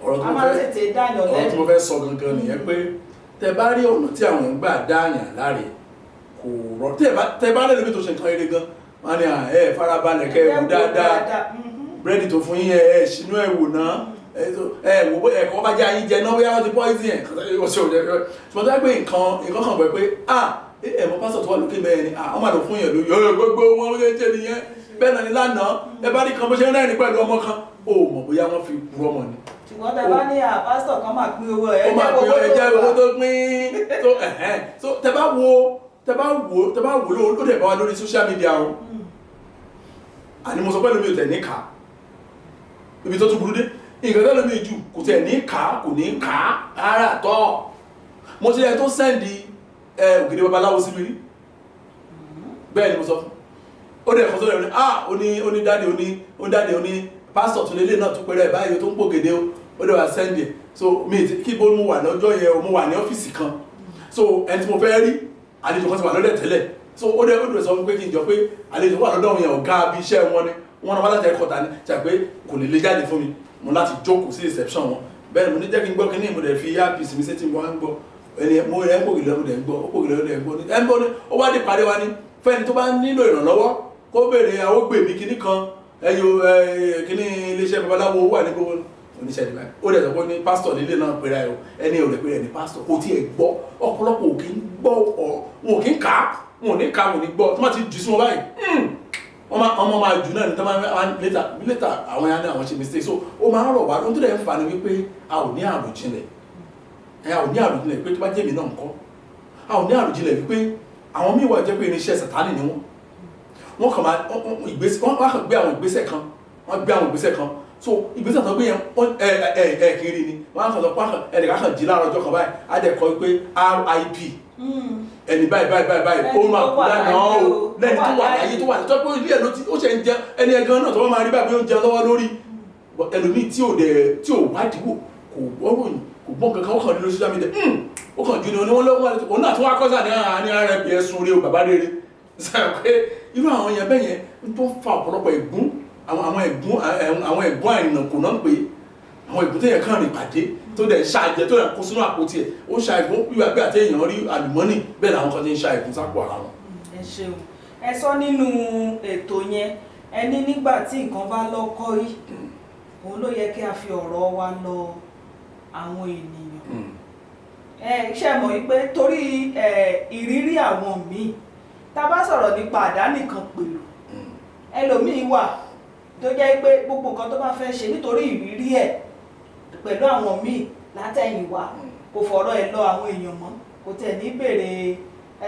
ọ̀rọ̀ tí mo fẹ́ sọ gangan nìyẹn pé tẹ bá rí ọ̀nà tí àwọn ń gbà dáyàn láre kò rọ tẹ bá lẹ́nu bí tó ṣe nǹkan eré gan wọn ni ẹ farabalẹ̀ kẹ́ ẹ wò dáadáa búrẹ́dì tó fún yín ẹ ṣínú ẹ wò náà wò bó ẹ̀kọ́ bá jẹ́ ayín jẹ náà bóyá wọ́n ti poison ẹ̀ ṣùgbọ́n tó yẹ pé nǹkan kan bẹ̀ pé ẹ̀mọ́ pásọ̀ tó wà lókè bẹ́ẹ̀ ni wọ́n máa lò fún yẹn lóyún ọ̀rọ̀ gbogbo wọn ló ṣe nìyẹn bẹ́ẹ̀ náà ni lánàá ẹ bá rí kan bó ṣe ń rẹ́rìn pẹ̀lú ọmọ kan ó mọ̀ bóyá wọ́n fi kúrọ́ mọ̀ ni. ṣùgbọ́n tẹ bá ní pásítọ̀ kan máa pín owó ẹ̀ jẹ́ owó tó pín so tẹ bá wo ló dẹ̀ bá wa lórí social media o àní mo sọ pé lómi ò tẹ̀ ní ká ibi tó tún burú dé nǹkan tó lómi jù kò tẹ̀ ní ká kò ní ká ara tọ́ mo ṣe ẹ tó sẹ́ndì ògèdè babaláwo sí mi rí bẹ́ẹ̀ ni mo sọ fún ó dẹ̀ kọ́ sọ́dọ̀ ó ní dáde pásítọ̀ tún lélẹ̀ náà tún pẹ̀rẹ̀ báyìí tó ń pò gèdè ó dẹ̀ wá sẹ́ndì so mi kí bó mo wà lọ́jọ́ yẹn mo wà ní ọ́fíìsì kan so ẹni tí mo fẹ́ rí àlejò kan ti wà lọ́dẹ̀ tẹ́lẹ̀ so ó dẹ̀ sọ fún pé kí n jọ pé àlejò wà lọ́dọ̀ yẹn ọ̀gá bí iṣẹ́ wọn ni wọn náà wá láti ẹ̀kọ́ta ní ṣe pé kò lè jáde fún mi mo láti jókòó sí reception wọn bẹ́ẹ̀ mo ní jẹ́ kí n gbọ́ kí ní mo dẹ̀ fi earpiece mi sétí mo wá ń gbọ́ ẹni mo rẹ̀ ń pògìlẹ̀ mo dẹ̀ ń gbọ́ ó pògìlẹ̀ mo dẹ̀ ń gbọ́ ẹ̀ ń bọ́ ní ó wá dé parí wa ní fẹ́ni tó bá nílò ìrànlọ́wọ́ kó béèrè àwọn gbèmí kíní kan ẹyọ kíní iléeṣẹ́ babaláwo wà ní gbogbo oníṣẹ́ ìdìbò ó dẹ̀ sọ pé ní pásítọ̀ nílé náà pèrè ayọ̀ ẹni ò lè pèrè ẹni pásítọ̀ kò tí ẹ̀ gbọ́ ọ̀pọ̀lọpọ̀ ò kí ń gbọ́ wọn ò kí ń kà á wọn ò ní ka wọn ò ní gbọ́ tó má ti jù sí wọn báyìí ọmọ máa jù náà ní tán máa létà àwọn yẹn ní àwọn ṣe mistake so ó máa ń rọ̀ wá lóhun tó dẹ̀ ń fa ni wípé a ò ní àròjinlẹ̀ pé tó bá jẹ́ mi náà ńkọ́ a ò ní àròjinlẹ̀ wípé àwọn míì wà jẹ́ pé irinṣẹ́ Sátánì ni wọ́n kàn máa gbé àwọn ìgbésẹ̀ kan so ìgbésẹ̀ tó gbé yẹn kiri ni wọ́n á kàn lọ pa ẹnìkan kàn jí láàárọ̀ ọjọ́ kan báyìí á dẹ̀ kọ́ pé RIP ẹni báyìí ó máa kú lánàá o lẹ́ni tó wà láyé tó wà ní tọ́pọ̀ ilé ẹ̀ ló ti ó ṣe ń jẹ ẹni ẹ̀gan náà tó wọ́n máa rí báyìí ó ń jẹ lọ́wọ́ lórí ẹlòmíì tí ò wádìí wò kò gbọ́ròyìn kò gbọ́n kankan ó kàn lórí social media ó kàn jù ní wọ́n lọ́wọ́ òun náà tó wá kọ́sà ní RIP ẹ̀sùn rẹ̀ o bàbá rere sọ pé irú àwọn yẹn bẹ́ẹ̀ yẹn tó ń fa ọ̀pọ̀lọpọ̀ ẹ̀gún àwọn ẹ̀gún àìrìnà kò náà ń pè àwọn ẹ̀gún tó yẹ kàn rìn pàdé tó dẹ̀ ṣàjẹ́ tó yẹ kó sínú àpótí ẹ̀ ó ṣa ẹ̀gún wíwá bí àti èèyàn rí àlùmọ́nì bẹ́ẹ̀ làwọn kan ti ń ṣa ẹ̀gún sápò ara wọn. ẹ ṣeun ẹ sọ nínú ètò yẹn ẹni nígbà tí nǹkan bá lọ́kọ́ rí òun ló yẹ kí a fi ọ̀rọ̀ wa lọ àwọn ènìyàn ṣe mọ̀ wípé torí ìrírí àwọn míì tá a bá sọ̀rọ̀ nípa àdánìkan pẹ̀lú ẹlòmíì wà tó jẹ́ pé gbogbo nǹkan tó bá fẹ́ ṣe nítorí ìrírí ẹ̀ pẹ̀lú àwọn míì látẹ̀yìnwá kò fọ̀rọ̀ ẹ̀ lọ àwọn èèyàn mọ́ kò tẹ̀ ní bèrè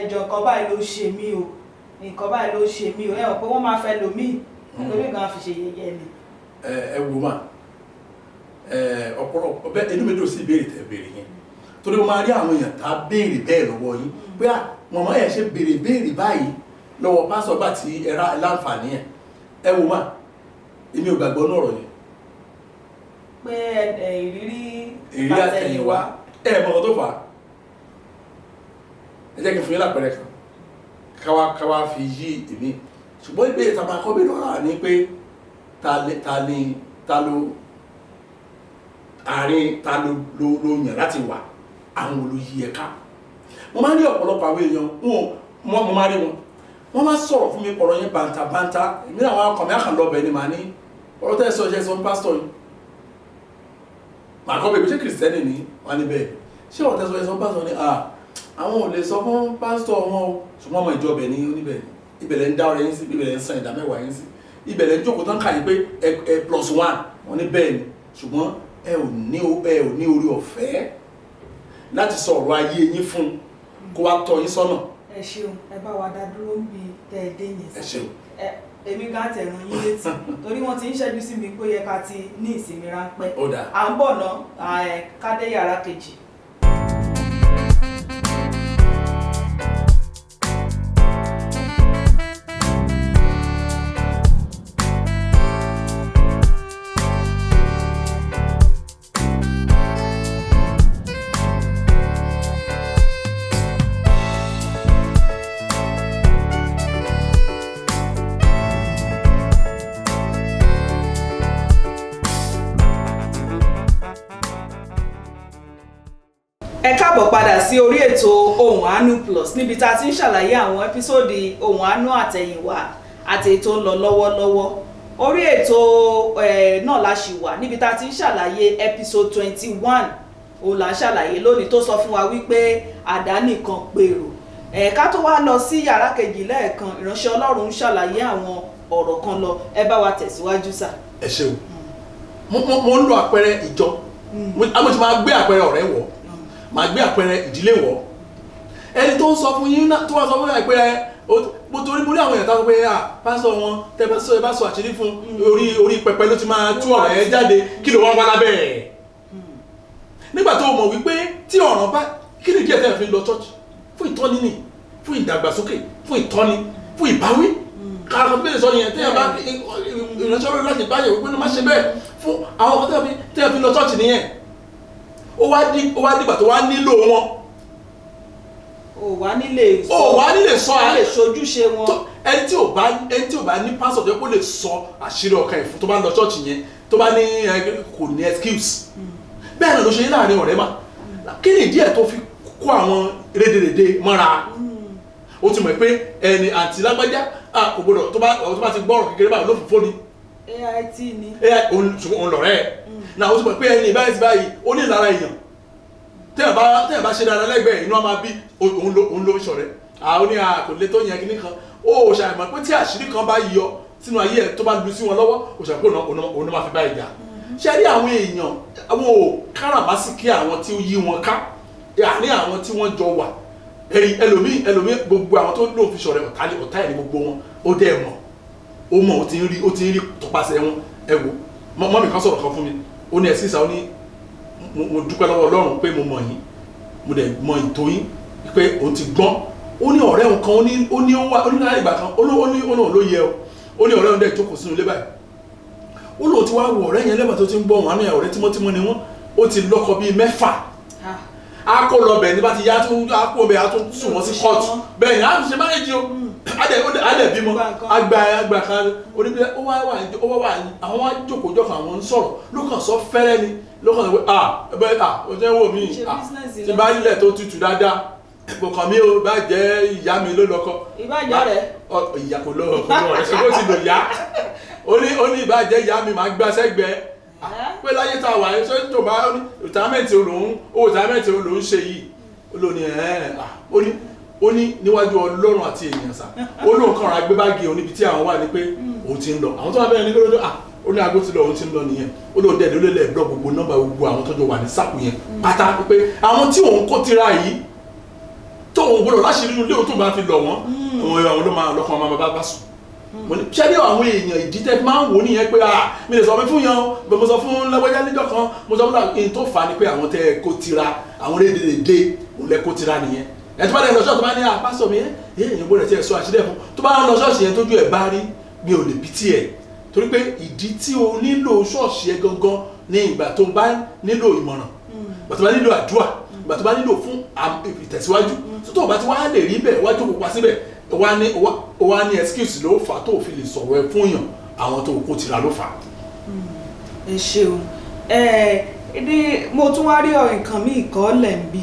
ẹjọ́ nǹkan báyìí ló ṣe mí o nǹkan báyìí ló ṣe mí o ẹ mọ̀ pé wọ́n máa fẹ́ lòmíì lórí gan fi ṣe yẹyẹ ni. ẹ wo mà ọ̀pọ̀lọpọ̀ bẹ́ẹ̀ inú mi dùn sí ìbéèrè tẹ̀ béèrè yẹn torí mo máa rí àwọn èèyàn tá a béèrè bẹ́ẹ̀ lọ́wọ́ yín pé mọ̀mọ́ ẹ̀ ṣe béèrè báyìí lọ́wọ́ pásọ̀ bá ti ẹ̀rá láǹfààní ẹ̀ ẹ wo mà èmi ò gbàgbọ́ náà rọ̀ yẹn. pé ìrírí àtẹ̀yìnwá mọ̀ tó fà á ẹ jẹ́ kí n fún yín lápẹẹrẹ kan káwá fi yí èmi ṣùgbọ́n ìbéèrè tá a máa kọ́ bí lọ́ra ni pé ta ló yàn láti wà àwọn olóyè ẹ̀ka mo máa ń rí ọ̀pọ̀lọpọ̀ àwọn èèyàn mo máa rí wọn wọ́n máa sọ̀rọ̀ fún mi ọ̀rọ̀ yẹn bàǹtàbàǹtà èmi náà wọn kàn mí àkàn lọ́bẹ̀ ni màá ní ọ̀rọ̀ tẹ́ ẹ sọ ṣe sọ pásítọ̀ yìí màá kọ́ bèbí ṣé kìrìsìtẹ́nì ni wọ́n ní bẹ́ẹ̀ ṣé ọ̀rọ̀ tẹ́ ẹ sọ ṣe sọ pásítọ̀ ni àwọn ò lè sọ fún pásítọ̀ wọn o ṣùgbọ́n ọmọ ìjọ bẹ̀ ní oníbẹ̀ ibẹ̀lẹ̀ ń dá ọrẹ yín sí ibẹ̀lẹ̀ ń san ìdá mẹ́wàá yín sí ibẹ̀lẹ̀ ń jókòó tán kà yín pé +1 wọ́n ní bẹ́ẹ̀ ni ṣùgbọ́n ẹ ò ní orí ọ̀fẹ́ láti sọ ọ̀rọ̀ ayé yín fún kó wá tọ́ yín sọ́nà. ẹ ṣeun ẹ bá wa dá dúró ń bi tẹ ẹ dé yẹn sí. ẹ ṣeun. èmi gan tẹ̀ràn yín létí torí wọ́n ti ń ṣẹ́jú sí mi pé yẹ ká ti ní ìsinmi ráńpẹ́. ó dáa. à ń bọ̀ ná ká dé yàrá kejì. ẹ káàbọ̀ padà sí orí ètò Ohùn Àánú Plus níbi tá a ti ń ṣàlàyé àwọn ẹ́písòdì Ohùn Àánú àtẹ̀yìnwá àti ètò ń lọ lọ́wọ́lọ́wọ́ orí ètò náà la ṣì wà níbi tá a ti ń ṣàlàyé episode 21 òun là ń ṣàlàyé lónìí tó sọ fún wa wípé àdánìkan pèrò ká tó wá lọ sí yàrá kejì lẹ́ẹ̀kan ìránṣẹ́ Ọlọ́run ń ṣàlàyé àwọn ọ̀rọ̀ kan lọ ẹ bá wa tẹ̀síwájú sà. ẹ ṣeun mo ń lo àpẹẹrẹ ìjọ mo ti máa gbé àpẹẹrẹ ọ̀rẹ́ wọ̀ máa gbé àpẹẹrẹ ìdílé wọ̀ ẹni tó ń sọ fún yín tó wá sọ fún yín pé mo torí mo rí àwọn èèyàn tó sọ pé pásọ wọn tẹ bá sọ àṣírí fún orí pẹpẹ ló ti máa tú ọ̀rọ̀ yẹn jáde kí ló wọ́n wá lábẹ́ ẹ̀ nígbà tó mọ̀ wípé tí ọ̀ràn bá kí ni díẹ̀ tẹ́ fi lọ church fún ìtọ́ni ni fún ìdàgbàsókè fún ìtọ́ni fún ìbáwí káàkiri bẹ́ẹ̀ sọ yẹn tẹ́yà bá ìránṣẹ́ ọ̀rọ̀ láti báyẹ̀ wípé ló má ṣe bẹ́ẹ̀ fún àwọn ọkọ̀ tẹ́yà fi lọ church nìyẹn ó wá dìgbà tó wá nílò wọn. ó wá nílé sọ a lè ṣojúṣe wọn. ẹni tí ò bá ní pásọ̀ tó yẹ kó lè sọ àṣírí ọkàn ìfún tó bá ń lọ church yẹn tó bá ní kò ní excuse bẹ́ẹ̀ náà ló ṣe láàrin ọ̀rẹ́ mà kí ni ìdí ẹ̀ tó fi kó àwọn rédèrèdè mọ́ra ó ti mọ̀ pé ẹni àti lágbájá kò gbọdọ̀ tó bá ti gbọ́ ọ̀rọ̀ kékeré báyìí ló fi fóni. AIT ni. òun lọ̀rẹ́ ẹ̀ náà ó ti mọ̀ pé ẹni báyìí ó ní ìlara èèyàn tẹ́yà bá ṣe dáadáa lẹ́gbẹ̀ẹ́ inú á máa bí òun ló ṣọ̀rẹ́ àwọn ní kò lè tó yẹn kíní kan ó ṣàìmọ̀ pé tí àṣírí kan bá yọ sínú ayé ẹ̀ tó bá lu sí wọn lọ́wọ́ ó ṣàpò òun máa fi bá ìjà ṣe rí àwọn èèyàn àwọn ò káràmásìkí àwọn tí ó yí wọn ká àní àwọn tí wọ́n jọ wà ẹlòmíì gbogbo àwọn tó lóun fi ṣọ̀rẹ́ ọ̀tá ẹ̀ ní gbogbo wọn ó dẹ́ mọ̀ ó mọ̀ ó ti ń rí tọpasẹ̀ wọn ẹ wò mọ́mì kan sọ̀rọ̀ kan fún mi ó ní ẹ̀sìn ìsà ó ní mo dúpẹ́ lọ́wọ́ Ọlọ́run pé mo mọ̀ yín mo dẹ̀ mọ ìtò yín pé òun ti gbọ́n ó ní ọ̀rẹ́ òun kan ó ní ó wà ó ní láyé ìgbà kan ó ní ló yẹ ó ní ọ̀rẹ́ òun dẹ̀ jókòó sínú ilé báyìí ó lóun ti wá wọ ọ̀rẹ́ yẹn lẹ́bàá tó ti ń gbọ́ wọn àmì ọ̀rẹ́ tímọ́tímọ́ ni wọ́n ó ti lọ́kọ bíi 6 a kó lọ bẹ̀ ní bá ti yá tó a kó bẹ̀ a tó sùn wọ́n sí kóòtù bẹ́ẹ̀ ni a ṣe máa ń jí o adẹ̀ bímọ àgbà kan oníbílẹ̀ ó wá wà àwọn wá jókòó àwọn ń sọ̀rọ̀ ló kàn sọ fẹ́rẹ́ ni ló kàn sọ pé ó jẹ́ wò mí tí bá ilẹ̀ tó tutù dáadáa kò kàn mí o bá jẹ́ ìyá mi ló lọ́kọ ìbájá rẹ̀ ìyá kò lọ́wọ́ rẹ̀ ṣe kó ti lò yá ó ní ìbá jẹ́ ìyá mi máa gbá sẹ́gbẹ̀ẹ́ pé láyé tá a wà ṣé tó bá retirement olóhùn ṣe yìí olóhùn ó ní níwájú Ọlọ́run àti èèyàn sá olóhùn kan ra gbé báàgì òun níbi tí àwọn wà ní pé òun ti ń lọ àwọn tó wà bẹ́ẹ̀ ní kí ó ní aago ti lọ òun ti ń lọ nìyẹn olóhùn dẹ̀ ló lẹ̀ blọ́ gbogbo nọ́mbà gbogbo àwọn tó jọ wà ní sáàpù yẹn pátá pé àwọn tí òun kó tira yìí tó òun gbọ́dọ̀ láṣìírí inú ilé òun tó bá fi lọ wọ́n àwọn ló máa lọ́kàn máa bá sùn ṣé ní àwọn èèyàn ìdí tẹ́ máa ń wò nìyẹn pé mi lè sọ fún yan bẹ́ẹ̀ mo sọ fún lẹ́gbẹ́já níjọ́ kan mo sọ fún ẹni tó fà á ni pé àwọn tẹ́ kó tira àwọn rédèrèdè òun lẹ́ kó tira nìyẹn ẹ̀ tó bá dẹ̀ lọ ṣọ́ọ̀ṣì tó bá ní pásítọ̀ mi èèyàn gbọ́dọ̀ tí ẹ̀ sọ àṣírí ẹ̀ fún tó bá lọ ṣọ́ọ̀ṣì yẹn tójú ẹ̀ bá rí mi ò lè bí tiẹ̀ torí pé ìdí tí o nílò ṣọ́ọ̀ṣì ẹ̀ gangan ní ìgbà tó bá nílò ìmọ̀ràn ìgbà tó bá nílò àdúrà ìgbà tó bá nílò fún ìtẹ̀síwájú tó o bá ti wá lè rí bẹ́ẹ̀ wájú kó pa síbẹ̀ wá ní excuse ló fà tó fi lè sọ̀rọ̀ ẹ fún yàn àwọn tó kó tira ló fà. ẹ ṣeun mo tún wá rí nǹkan míì kọ́ lẹ̀ ń bí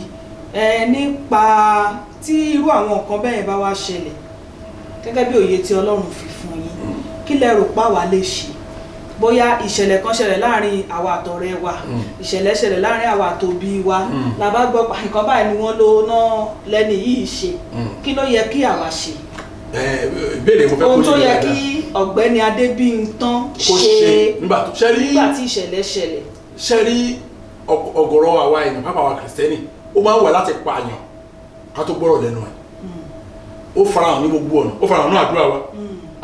nípa tí irú àwọn nǹkan bẹ́ẹ̀ bá wá ṣẹlẹ̀ gẹ́gẹ́ bí òye tí Ọlọ́run fi fún yín kí lẹ rò pa wá lè ṣe bóyá ìṣẹ̀lẹ̀ kan ṣẹlẹ̀ láàrin àwa àtọ̀rẹ́ wa ìṣẹ̀lẹ̀ ṣẹlẹ̀ láàrin àwa àtòbí wa la bá gbọ́ pa nǹkan báyìí ni wọ́n ló ná lẹ́ni yìí ṣe kí ló yẹ kí àwa ṣe ìbéèrè mo fẹ́ kó ohun tó yẹ kí ọ̀gbẹ́ni Adébíntán ṣe nígbà tí ìṣẹ̀lẹ̀ ṣẹlẹ̀. ṣe rí ọ̀gọ̀rọ̀ àwa èèyàn pápá wa kìrìsìtẹ́nì ó máa ń wà láti pààyàn ká tó gbọ́rọ̀ lẹ́nu ẹ̀ ó farahàn ní gbogbo ọ̀nà ó farahàn ní àdúrà wa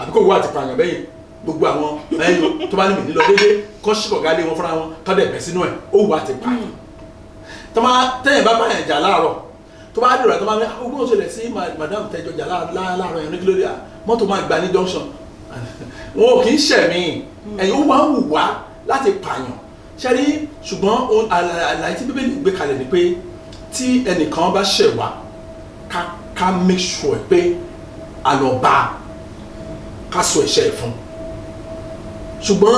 àbí kò wá àti pààyàn bẹ́yìn gbogbo àwọn ẹ̀yìn tó bá ní mi nílọ déédéé kọ́ ṣìkọ̀gá lé wọn fúnra wọn kọ́ dẹ̀ bẹ̀ sínú ẹ̀ ó wà àti pààyàn tẹ́yìn bá báyàn jà láàárọ̀ tó bá dìrò àti tó bá ní ogún òṣèlè sí madam tẹjọ jà láàárọ̀ yẹn ní kílódé mọ́tò máa gbà ní junction wọn ò kì í ṣẹ̀mí ẹ̀yìn ó máa ń wù wá láti pààyàn ṣẹ́rí ṣùgbọ́n àlàyé tí Bíbélì gbé kalẹ̀ ni pé tí ẹnìkan bá ṣẹ̀ wá ká make sure pé a lọ bá ká sọ ẹ̀ṣẹ̀ ẹ̀ fún ṣùgbọ́n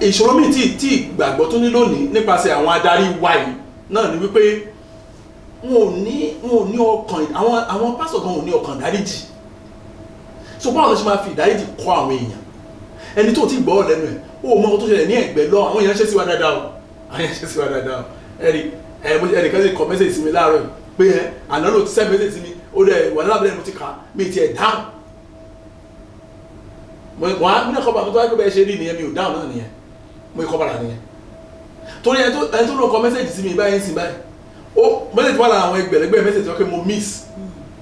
ìṣòro míì tí ìgbàgbọ́ tó ní lónìí nípasẹ̀ àwọn adarí wa yìí náà ni wípé wọn ò ní ọkàn àwọn pásọ̀ gan ò ní ọkàn ìdáríjì so báwo ló ṣe máa fi ìdáríjì kọ́ àwọn èèyàn ẹni tó ti gbọ́ lẹ́nu ẹ̀ ó mọ ohun tó ṣẹlẹ̀ ní ẹ̀gbẹ́ lọ àwọn èèyàn ṣe sí wa dáadáa o àwọn èèyàn ṣe sí wa dáadáa o ẹnìkan sì kọ mẹ́sẹ̀jì sí mi láàárọ̀ pé àná ló ti sẹ́ mẹ́sẹ̀jì sí mi ó dẹ̀ wà lábẹ́rẹ́ mo ti kà mí ti ẹ̀ dáhùn wọ́n á ní ẹ̀kọ́ bàbá tó wáyé pé bẹ́ẹ̀ ṣe rí nìyẹn mi ò dáhùn náà nìyẹn mo ikọ́ bàrà nìyẹn torí ẹni tó lọ kọ mẹ́sẹ̀jì sí mi báyìí sí báyìí ó mẹ́sẹ̀jì wà lára àwọn ẹgbẹ̀lẹ́gbẹ̀ mẹ́sẹ̀jì wọ́n pé mo miss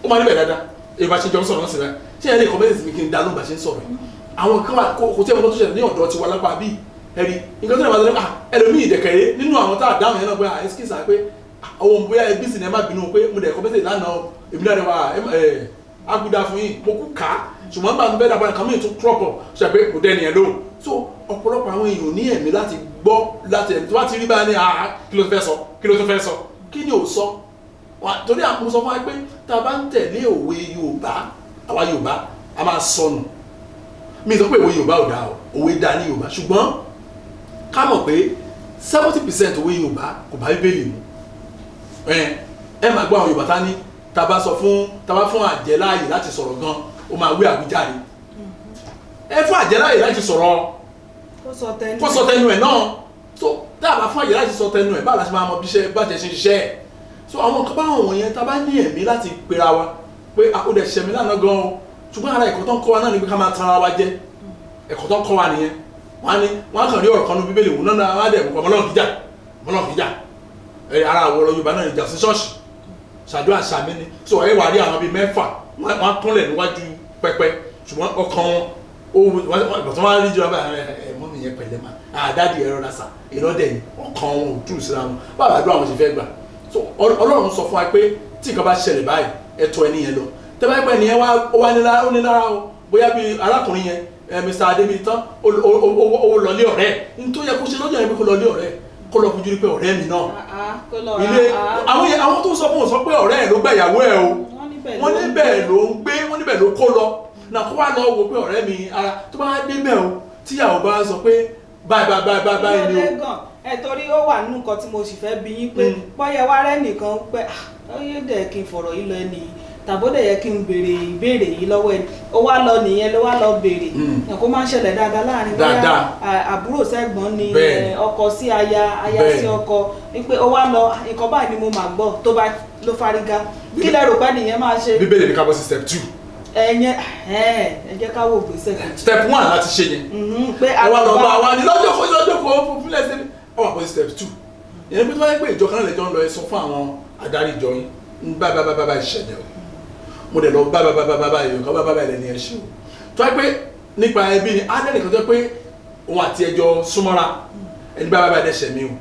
ó máa níbẹ̀ dáadáa èyí bá ṣe jọ ń sọ̀rọ̀ sí báyìí ṣé ẹni kọ mẹ́sẹ̀jì mi kí n dá lóun bá ṣe ń sọ̀rọ̀ àwọn kan kò tí ẹ̀mọ́ tó ṣẹlẹ̀ ní ọ̀dọ́ ti wà lápá bíi ẹ̀rí nǹkan tó lè máa tẹ̀lé ẹlòmíì ìdẹ̀kẹ̀rẹ́ nínú àwọn tá a dáhùn yẹn náà pé ẹ̀skísà pé àwọn bóyá ẹbí sì ní ẹ má bínú pé mo dẹ̀ kọ mẹ́sẹ̀jì lánàá èmi náà rẹ̀ wá aguda fún yín mo kú ká ṣùgbọ́n bá mi bẹ́ẹ̀ dàgbà kan mi tún crop up ṣe pé kò dẹ́ni ẹ̀ lóhùn so ọ̀pọ̀lọpọ̀ àwọn èèyàn ní ẹ̀mí láti gbọ́ láti ẹ̀mí tó bá ti rí báyìí ní kí ló tó fẹ́ sọ kí ni ò sọ torí àpò sọ fún wa pé tá a bá ń tẹ̀lé òwe Yorùbá àwa Yorùbá a máa sọnù mi sọ pé òwe Yorùbá ò dáa òwe dáa ní Yorùbá ṣùgbọ́n ká mọ̀ pé 70% òwe Yorùbá kò bá Bíbélì mu ẹ máa gbọ́ àwọn Yorùbá tá ní tàbá fún àjẹ́ láàyè láti sọ̀rọ̀ gan ó máa wí àwíjàre ẹ fún àjẹ́ láàyè láti sọ̀rọ̀ kó sọ tẹnu ẹ̀ náà so tàbá fún àjẹ́ láti sọ tẹnu ẹ̀ báwo la ṣe máa mọ bí iṣẹ́ bàjẹ́ ṣe ń ṣiṣẹ́ ẹ̀ so àwọn nǹkan báwọn wọ̀nyẹn tàbá ní ẹ̀mí láti pera wa pé ó dẹ̀ ṣẹ̀mí lánàá gan o ṣùgbọ́n ara ẹ̀kọ́ tó ń kọ́ wa náà ni pé ká máa tan ara wa jẹ ẹ̀kọ́ tó ń kọ́ wa nìyẹn wọ́n á kàn rí ọ̀rọ̀ kan ní bíbélì wò náà wọ́n á dẹ̀ ọmọlọ́run kìjà ara àwòrán Yorùbá náà ìjà sí ṣọ́ọ̀ṣì ṣàdúrà ṣàmì ni so ẹ wà rí àwọn bíi mẹ́fà wọ́n á kúnlẹ̀ níwájú pẹpẹ ṣùgbọ́n ọkàn wọn ìbọ̀tán wọn á rí jọba mọ́ mi yẹn pẹ̀lẹ́ máa àdáàdì ẹ̀rọ lásà ìrọ́dẹ̀ ni ọkàn wọn ò tú síra wọn báwo àdúrà wọn ṣe fẹ́ gbà so Ọlọ́run sọ fún wa pé tí nǹkan bá ṣẹlẹ̀ báyìí ẹ tọ̀ ẹni yẹn lọ tẹ́lẹ̀ pẹ́ ni yẹn wá ní lára o bóyá bíi arákùnrin yẹn Mr. Adébíyitán ó lọlé ọ̀rẹ́ ní tó yẹ kó ṣe lọ́jọ́ yẹn pé kó lọlé ọ̀rẹ́ kó lọ fojú rí pé ọ̀rẹ́ mi náà ilé àwọn tó sọ fún òun sọ pé ọ̀rẹ́ ẹ̀ ló gbà ìyàwó ẹ̀ o wọ́n níbẹ̀ ló ń gbé wọ́n níbẹ̀ ló kó lọ náà kó wá lọ wo pé ọ̀rẹ́ mi ara tó bá débẹ̀ o tíyàwó bá sọ pé báyìí ni o. ẹ torí ó wà nínú nǹkan tí mo sì fẹ́ bi yín pé bọ́yẹ wá rẹ́ nìkan pé ó yé dẹ̀ kí n fọ̀rọ̀ yìí lọ ẹni tàbódẹ̀ yẹ kí n béèrè ìbéèrè yìí lọ́wọ́ ẹni ó wá lọ nìyẹn ló wá lọ béèrè kó máa ń ṣẹlẹ̀ dáadáa láàrin bóyá àbúrò sẹ́gbọ́n ni ọkọ sí aya sí ọkọ wípé ó wá lọ nǹkan báyìí ni mo máa gbọ́ tó bá ló fárígá kí lẹ rò pé nìyẹn máa ṣe. Bíbélì ní ká bọ́ sí step 2. ẹ jẹ́ ká wò gbèsè. step 1 láti ṣe yẹn pé àwa lọ bá wa ní lọ́jọ́ kó fúnlẹ̀ sí ọwọ́ àpò step 2 ìyẹn pé tó wáyé pé ìjọ kan náà lẹ́jọ́ ń lọ ẹ sọ fún àwọn adarí ìjọ yín bá ìṣẹ̀lẹ̀ o mo dẹ̀ lọ bá ìyọ̀ kan bá ilẹ̀ ní ẹ̀ṣin o tó wáyé pé nípa ẹbí ni á lẹ́nìkan tó pé òun àti ẹjọ́ súnmọ́ra ẹni bá ẹ̀dẹ̀ṣẹ̀ mi o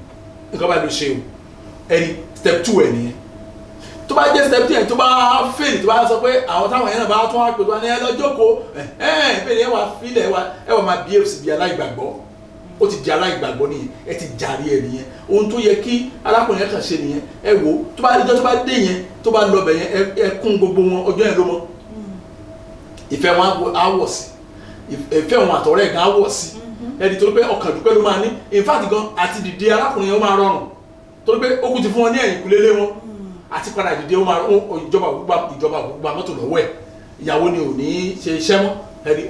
nǹkan bá ló ṣe o ẹni step 2 ẹ̀ nìyẹn tó bá jẹ́ step 10 tó bá fail tó bá sọ pé àwọn táwọn yẹn náà bá tún wá pè tó wá ní ẹ lọ́jọ́ kó ìbéèrè ẹ wà fílẹ̀ ẹ wà máa bí èsì bí aláìgbàgbọ́ ó ti di aláìgbàgbọ́ nìyẹn ẹ ti jàre ẹ nìyẹn ohun tó yẹ kí arákùnrin yẹn kàn ṣe nìyẹn ẹ wò tó bá dijọ́ tó bá dé yẹn tó bá lọ bẹ̀ yẹn ẹ kún gbogbo wọn ọjọ́ yẹn ló mọ́ ìfẹ́ wọn á wọ̀ sí ìfẹ́ wọn àtọ̀rẹ́ gan á wọ̀ sí ẹni torí pé ọkàn dúpẹ́ ló máa ní in fact gan àti dìde arákùnrin yẹn ó máa rọrùn torí pé ó kú ti fún wọn ní ẹ̀yìn kúlélé wọn àti padà dìde ó máa ìjọba gbogbo mọ́tò lọ́wọ́ ẹ̀ ìyàwó ni ò ní ṣe iṣẹ́ mọ́ ẹni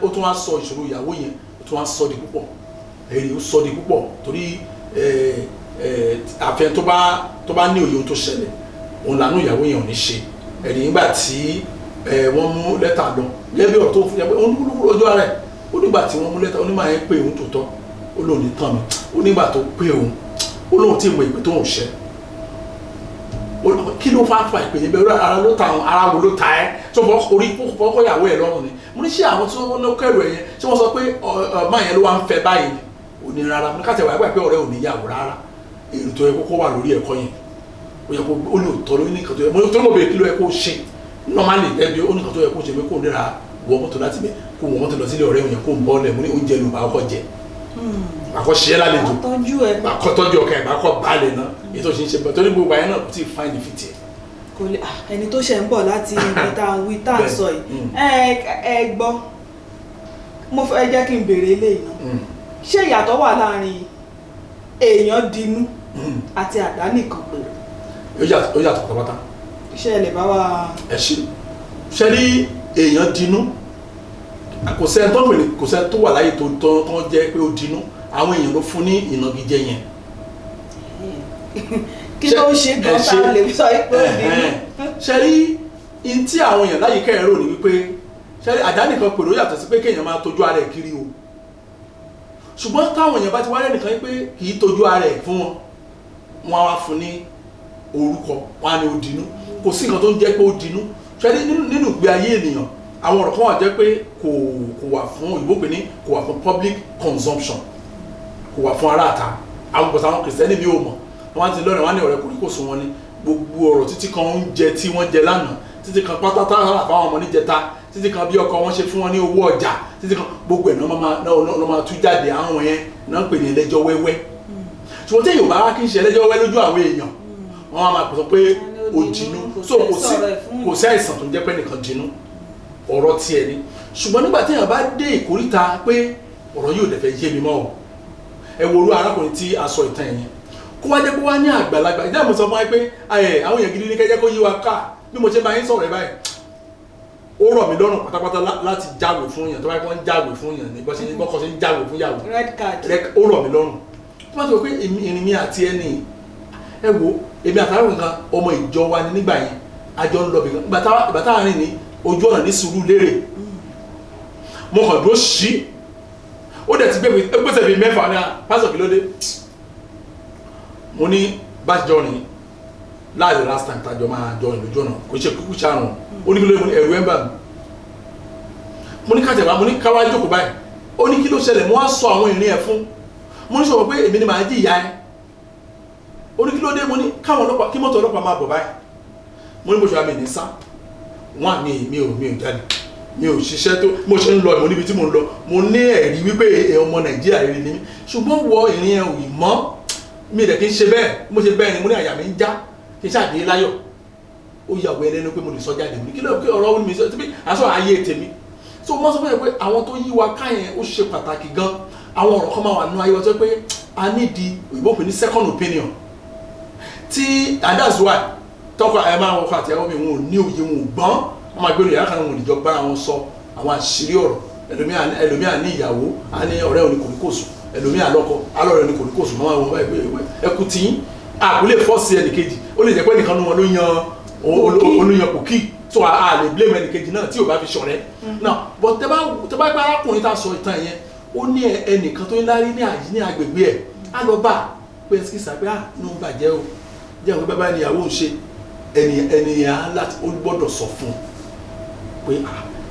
ó tún wá sọ ìṣòro ìyàwó yẹn ó tún wá sọ di púpọ̀ ẹni ó sọ di púpọ̀ torí àfẹn tó bá ní òye tó ṣẹlẹ̀ òun lànà ìyàwó yẹn ò ní ṣe ẹni nígbà tí wọ́n mú lẹ́tà lọ lẹ́bí ọ̀rọ̀ tó fún yẹn pé òun kúrú ojú ara ẹ̀ ó nígbà tí wọ́n mú lẹ́tà onímọ̀ yẹn pé òun tó tọ́ ó lóun ní tán mi ó nígbà tó pé òun ó lóun tí ìwé ìpè tó ń ṣẹ́ kí ló fà ìpè yẹn bẹ́ẹ̀ ara ló ta àwọn ara wo ló ta ẹ́ tó fọ́ orí fọ́kọ́ ìyàwó ẹ̀ lọ́rùn ni mo ní ṣé àwọn tí wọ́n lọ kẹ́rù ẹ̀ yẹn ṣé wọ́n sọ pé máa yẹn ló wá ń fẹ́ báyìí ò ní rárá mo ní káàtẹ̀ wáyé pé ọ̀rẹ́ ò ní yàwó rárá èrò tó yẹ kó wà lórí ẹ̀kọ́ yẹn ó yẹ kó ó lè tọ́ lórí nìkan tó yẹ mo tó mọ̀ bẹ́ẹ̀ kí ló yẹ kó ṣe normally ẹbí ó nìkan tó yẹ kó ṣe pé kó nira wọ mọ́tò láti bẹ̀ kó wọ mọ́tò lọ sílé ọ̀rẹ́ òun yẹn kó ń bọ́ lẹ̀ mo ní oúnjẹ ló bá kọ́ jẹ àkọ́ṣe lálejò àkọ́tọ́jú ọkàn ẹ̀ bá kọ́ balẹ̀ náà èyí tó ṣe ń ṣe bọ́ torí gbogbo ayé náà kò tí ì find the fit yẹ. kò lè ẹni tó ṣe ń bọ̀ láti ibi tá à ń wí tá à ń sọ yìí ẹ gbọ́ mo fẹ́ jẹ́ kí n béèrè eléyìí náà ṣé ìyàtọ̀ wà láàrin èèyàn dinú àti àdá nìkan pé. ó yàtọ̀ pátápátá. ṣé ẹ lè bá wa. ẹ ṣe rí èèyàn dinú kò sẹ́ni tó wèlé kò sẹ́ni tó wà láyé tó jẹ́ pé ó dinú àwọn èèyàn ló fún ní ìnagijẹ yẹn. kí ló ń ṣe gan-an lè sọ pé ó dinú. ṣe rí in tí àwọn èèyàn láyé kẹrin rò ní wípé ṣe rí àdá nìkan pèrò yàtọ̀ sí pé kéèyàn máa tọ́jú ara ẹ̀ kiri o ṣùgbọ́n táwọn èèyàn bá ti wá lẹ́nìkan pé kì í tọ́jú ara ẹ̀ fún wọn wọn á wá fún ní orúkọ wọn á ní ó dinú kò sí nǹkan tó ń jẹ́ pé ó dinú ṣe rí nínú ìgbé ayé ènìyàn àwọn ọ̀rọ̀ kan wà jẹ́ pé kò wà fún òyìnbó pé ní kò wà fún public consumption kò wà fún aráàta àwọn bọ̀sán àwọn kìrìsìtẹ́nì mi ò mọ̀ wọ́n ti lọ́rẹ̀ wọ́n ní ọ̀rẹ́ kòríkòsùn wọn ní gbogbo ọ̀rọ̀ títí kan oúnjẹ tí wọ́n jẹ lánàá títí kan pátátá àfáwọn ọmọ níjẹta títí kan bí ọkọ wọn ṣe fún wọn ní owó ọjà títí kan gbogbo ẹ̀ náà máa tú jáde àwọn yẹn náà ń pè ní ẹlẹ́jọ́ wẹ́wẹ́ ṣùgbọ́n tí Yorùbá wá kí n ṣe ẹlẹ́jọ́ wẹ́wẹ́ lójú àwọn èèyàn wọ́n máa pèsè pé ó dinú so kò sí àìsàn tó ń jẹ́ pé nìkan dinú ọ̀rọ̀ tiẹ̀ ni ṣùgbọ́n nígbà tí èèyàn bá dé ìkóríta pé ọ̀rọ̀ yóò dẹ̀ fẹ́ yé mi mọ́ ọ ẹ wo orú arákùnrin tí a sọ ìtàn yẹn kó wá jẹ́ pé wá ní àgbàlagbà ìdá mo sọ fún wa pé àwọn èèyàn gidi ní kẹ́jẹ́ kó yí wa ká bí mo ṣe bá yín sọ̀rọ̀ ẹ báyìí ó rọ̀ mí lọ́rùn pátápátá láti jáwèé fún yàn tó bá yẹ kó ń jáwèé fún yàn ní bọ́sẹ̀ bọ́kọ̀ ṣe ń jáwèé fún yàwó red card ó rọ̀ mí lọ́rùn tó bá ti wọ pé ìrìn mi àti ẹni ẹ wo èmi àtàwọn nǹkan ọmọ ìjọ wa ni nígbà yẹn àjọ ń lọ bìkan ìgbà tá rìn ní ojú ọ̀nà ní Sùúrùlérè mo kàn dúró sí ó dẹ̀ ti gbèsè bíi mẹ́fà ní pásọ̀ kí ló dé mo ní bá ti jọ rìn láàrin last time tájọ máa jọ rìn lójú ọ̀nà kò ṣe kúkú ṣàrùn ó ní kí ló dé mo ní ẹ̀rù ẹ̀ ń bà mí mo ní kájàwá mo ní káwá jókòó báyìí ó ní kí ló ṣẹlẹ̀ mo wá sọ àwọn ìrìn ẹ̀ fún mo ní sọ pé èmi ni màá jí ìyá ẹ̀ ó ní kí ló dé mo ní káwọn ọlọ́pàá kí mọ́tò ọlọ́pàá máa bọ̀ báyìí mo ní bó ṣe wá mi ní sá wọn mi ò jáde mi ò ṣiṣẹ́ tó mo ṣe ń lọ mo níbi tí mo ń lọ mo ní ẹ̀rí wípé ọmọ Nàìjíríà rere ni mí ṣùgbọ́n wọ ìrìn ẹ̀ òyì mọ́ mi rẹ̀ kí n ṣe bẹ́ẹ̀ mo ṣe bẹ́ẹ̀ ni mo ní àyà mi ń já kí n ṣàdé láyọ̀ ó yà wọ ẹlẹ́nu pé mo lè sọ jáde mo ní kí ló kí ọ̀rọ̀ ó ní mi sọ tí àṣọ ayé tèmi so mo sọ fún yẹn pé àwọn tó yí wa ká yẹn ó ṣe pàtàkì gan àwọn ọ̀rọ̀ kan máa wà nínú ayé wa tó pé a ní di òyìnbó pè ní second opinion tí and that's why tọkọ ẹ máa wọkọ àti ẹwọ mi wọn ò ní òye wọn ò gbọ́n wọn máa gbèrò yàrá kan wọn ò lè jọ bára wọn sọ àwọn àṣírí ọ̀rọ̀ ẹlòmíà ní ìyàwó á ní ọ̀rẹ́ òní kòríkòsùn ẹlòmíà lọ́kọ alọ́rẹ́ òní kòríkòsùn máa wọn bá ẹkú tí àkú lè fọ́ọ̀sì ẹnìkejì ó lè jẹ́ pé ẹnìkan nu wọn ló yan olóyan kòkí so a lè blame ẹnìkejì náà tí ò bá fi ṣọ̀rẹ́ náà but tẹ bá gbá arákùnrin tá a sọ ìtàn yẹn ó ní ẹnìkan tó ń lárí ní agbègbè ẹ̀ á lọ bá pé ẹ kí sàgbé inú bàjẹ́ o jẹ́ àwọn bàbá ìyàwó ń ṣe ẹnìyàn láti ó gbọ́dọ̀ sọ fún un pé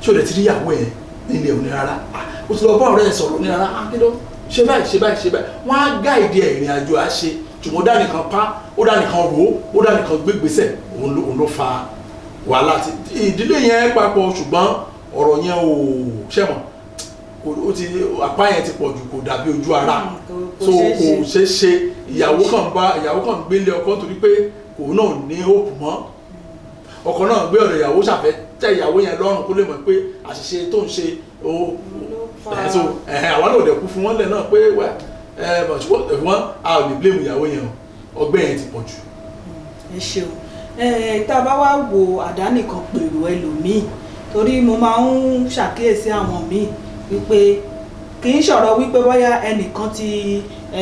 ṣé o lè ti rí ìyàwó ẹ̀ nílé òní rárá o ti lọ bá ọ̀rẹ́ ẹ̀ sọ̀rọ̀ ní rárá kí ló ṣe báyìí wọ́n á gáìdì ìrìn àjò á ṣe ṣùgbọ́n ó dá nìkan pa ó dá nìkan rò ó dá nìkan gbégbèsè òun ló fa wàhálà ìdílé yẹn papọ̀ ṣùgbọ́n ọ̀rọ̀ yẹn ò ṣẹ̀mọ̀ ó ti apá yẹn ti pọ̀ jù kò dàbí ojú ara so kò ṣeé ṣe ìyàwó kan gbélé ọkọ torí pé òun náà ní hope mọ́ ọkọ náà gbé ọ̀dọ̀ ìyàwó ṣàfẹ́ tẹ ìyàwó yẹn lọ́rùn kó lè mọ̀ pé àṣìṣe tó ń ṣe so àwọn náà dẹ̀kú fún wọn lẹ̀ náà pé wọ́n a ò lè blame ìyàwó yẹn ọgbẹ́ yẹn ti pọ̀ jù. ẹ ṣeun tá a bá wá wo àdánìkan pèrò ẹlòmíì torí mo máa ń ṣàkíyèsí àwọn míì wípé kì í ṣọ̀rọ̀ wípé bóyá ẹnìkan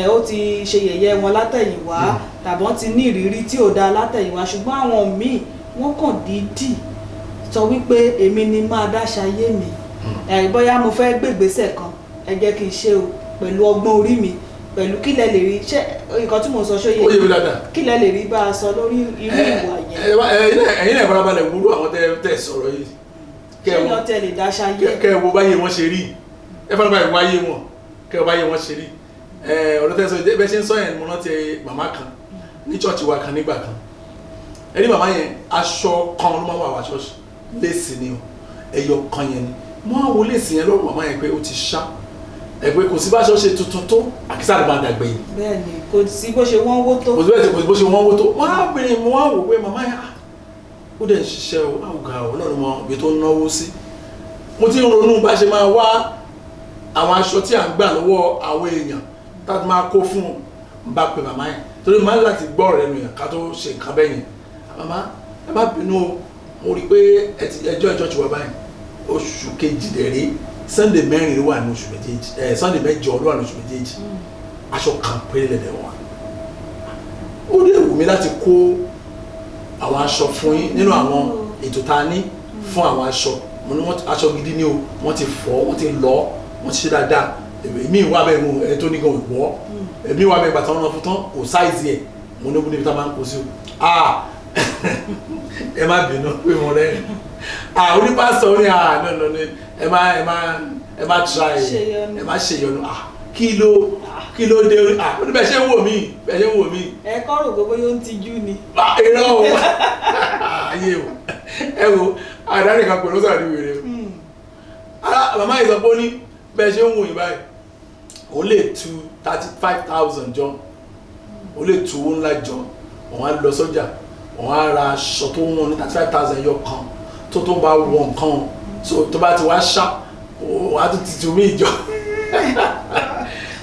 ó ti ṣe yẹ̀yẹ́ wọn látẹ̀yìnwá tàbí wọ́n ti ní ìrírí tí ò dáa látẹ̀yìnwá ṣùgbọ́n àwọn míì wọ́n kàn dídì sọ wípé èmi ni máa dáṣayé mi bóyá mo fẹ́ gbègbèsẹ̀ kan ẹ jẹ́ kí n ṣe o pẹ̀lú ọgbọ́n orí mi pẹ̀lú kí lẹ lè rí ṣé nǹkan tí mo sọ ṣó yẹ kí lẹ lè rí bá a sọ lórí irú ìwà yẹn. ẹ̀yin náà farabalẹ̀ wúlò àwọn tẹ́ sọ̀rọ̀ yìí kéèyàn tẹ lè dáṣayé kẹ́ ẹ wo báyé wọn ṣe rí ẹ farabalẹ̀ wáyé wọn kẹ́ ẹ báyé wọn ṣe rí ọ̀rọ̀ tẹ́ sọ bẹ́ẹ̀ ṣe ń sọ yẹn mo rántí màmá kan ní chọ́ọ̀chì wa kan nígbà kan ẹni màmá yẹn aṣọ kan ló máa ń wà wá ṣọ́ọ̀ṣì léèsì ni o ẹyọ kan yẹn ni wọ́n á wo léèsì yẹn lọ́rùn màmá yẹn pé ó ti ṣá ẹgbẹ́ kò sí bá ṣe tuntun tó àkísà ló máa dàgbé yìí. bẹ́ẹ̀ni kò sí bó ṣe wọ́n wó tó. kò sí bó ṣe wọ́n wó tó wọ́n á bèrè mo á wò pé màmá yẹn ó dẹ̀ ń ṣiṣẹ́ o àwùgà ọlọ́run mọ ibi tó ń náwó sí. mo ti ń ronú bá ṣe máa wá àwọn aṣọ tí à ń gbà lọ́wọ́ àwọn èèyàn tá a máa kó fún un bá pe màmá yẹn torí màá láti gbọ́ ọ̀rẹ́ nu yẹn ká tó ṣe nǹkan bẹ́ẹ̀ yẹn màmá ẹ má bínú o mo rí i pé ẹjọ́ ti wà báyìí oṣù kejì dẹ̀ rí Sunday mẹ́rin ló wà ní oṣù méjèèjì Sunday mẹ́jọ ló wà ní oṣù méjèèjì aṣọ kan péré lẹ́dẹ̀ wà ó lè wù mí láti kó àwọn aṣọ fún yín nínú àwọn ètò tá a ní fún àwọn aṣọ mo ní aṣọ gidi ni o wọ́n ti fọ̀ wọ́n ti lọ wọ́n ti ṣe dáadáa èmi ìwà bẹ́ẹ̀ mu ẹni tó ní gan ìwọ́ èmi ìwà bẹ́ẹ̀ bàtà wọn lọ fún tán kò sáìzì ẹ̀ mo ní níbi tá a máa ń kó sí o ẹ má bínú pé mo rẹ́rìn onípásítọ̀ ní no ẹ má try ẹ má ṣèyọnu kí ló dé ó ní bẹ́ẹ̀ ṣe ń wò mí ẹ kọ́ rò gbogbo yóò ń tijú ni. irọ́ o ayé o ẹ wo àdáni kan pẹ̀lú sọ̀rọ̀ ní wèrè o màmá yìí sọ pé ó ní bẹ́ẹ̀ ṣe ń wò yín báyìí ó lè tu 35,000 jọ ó lè tu owó ńlá jọ òun á lọ sọ́jà òun á ra aṣọ tó wọ́n ní 35,000 yọ kan tó bá wọ nǹkan so tó bá ti wá ṣá wà á tún ti tù mí ìjọ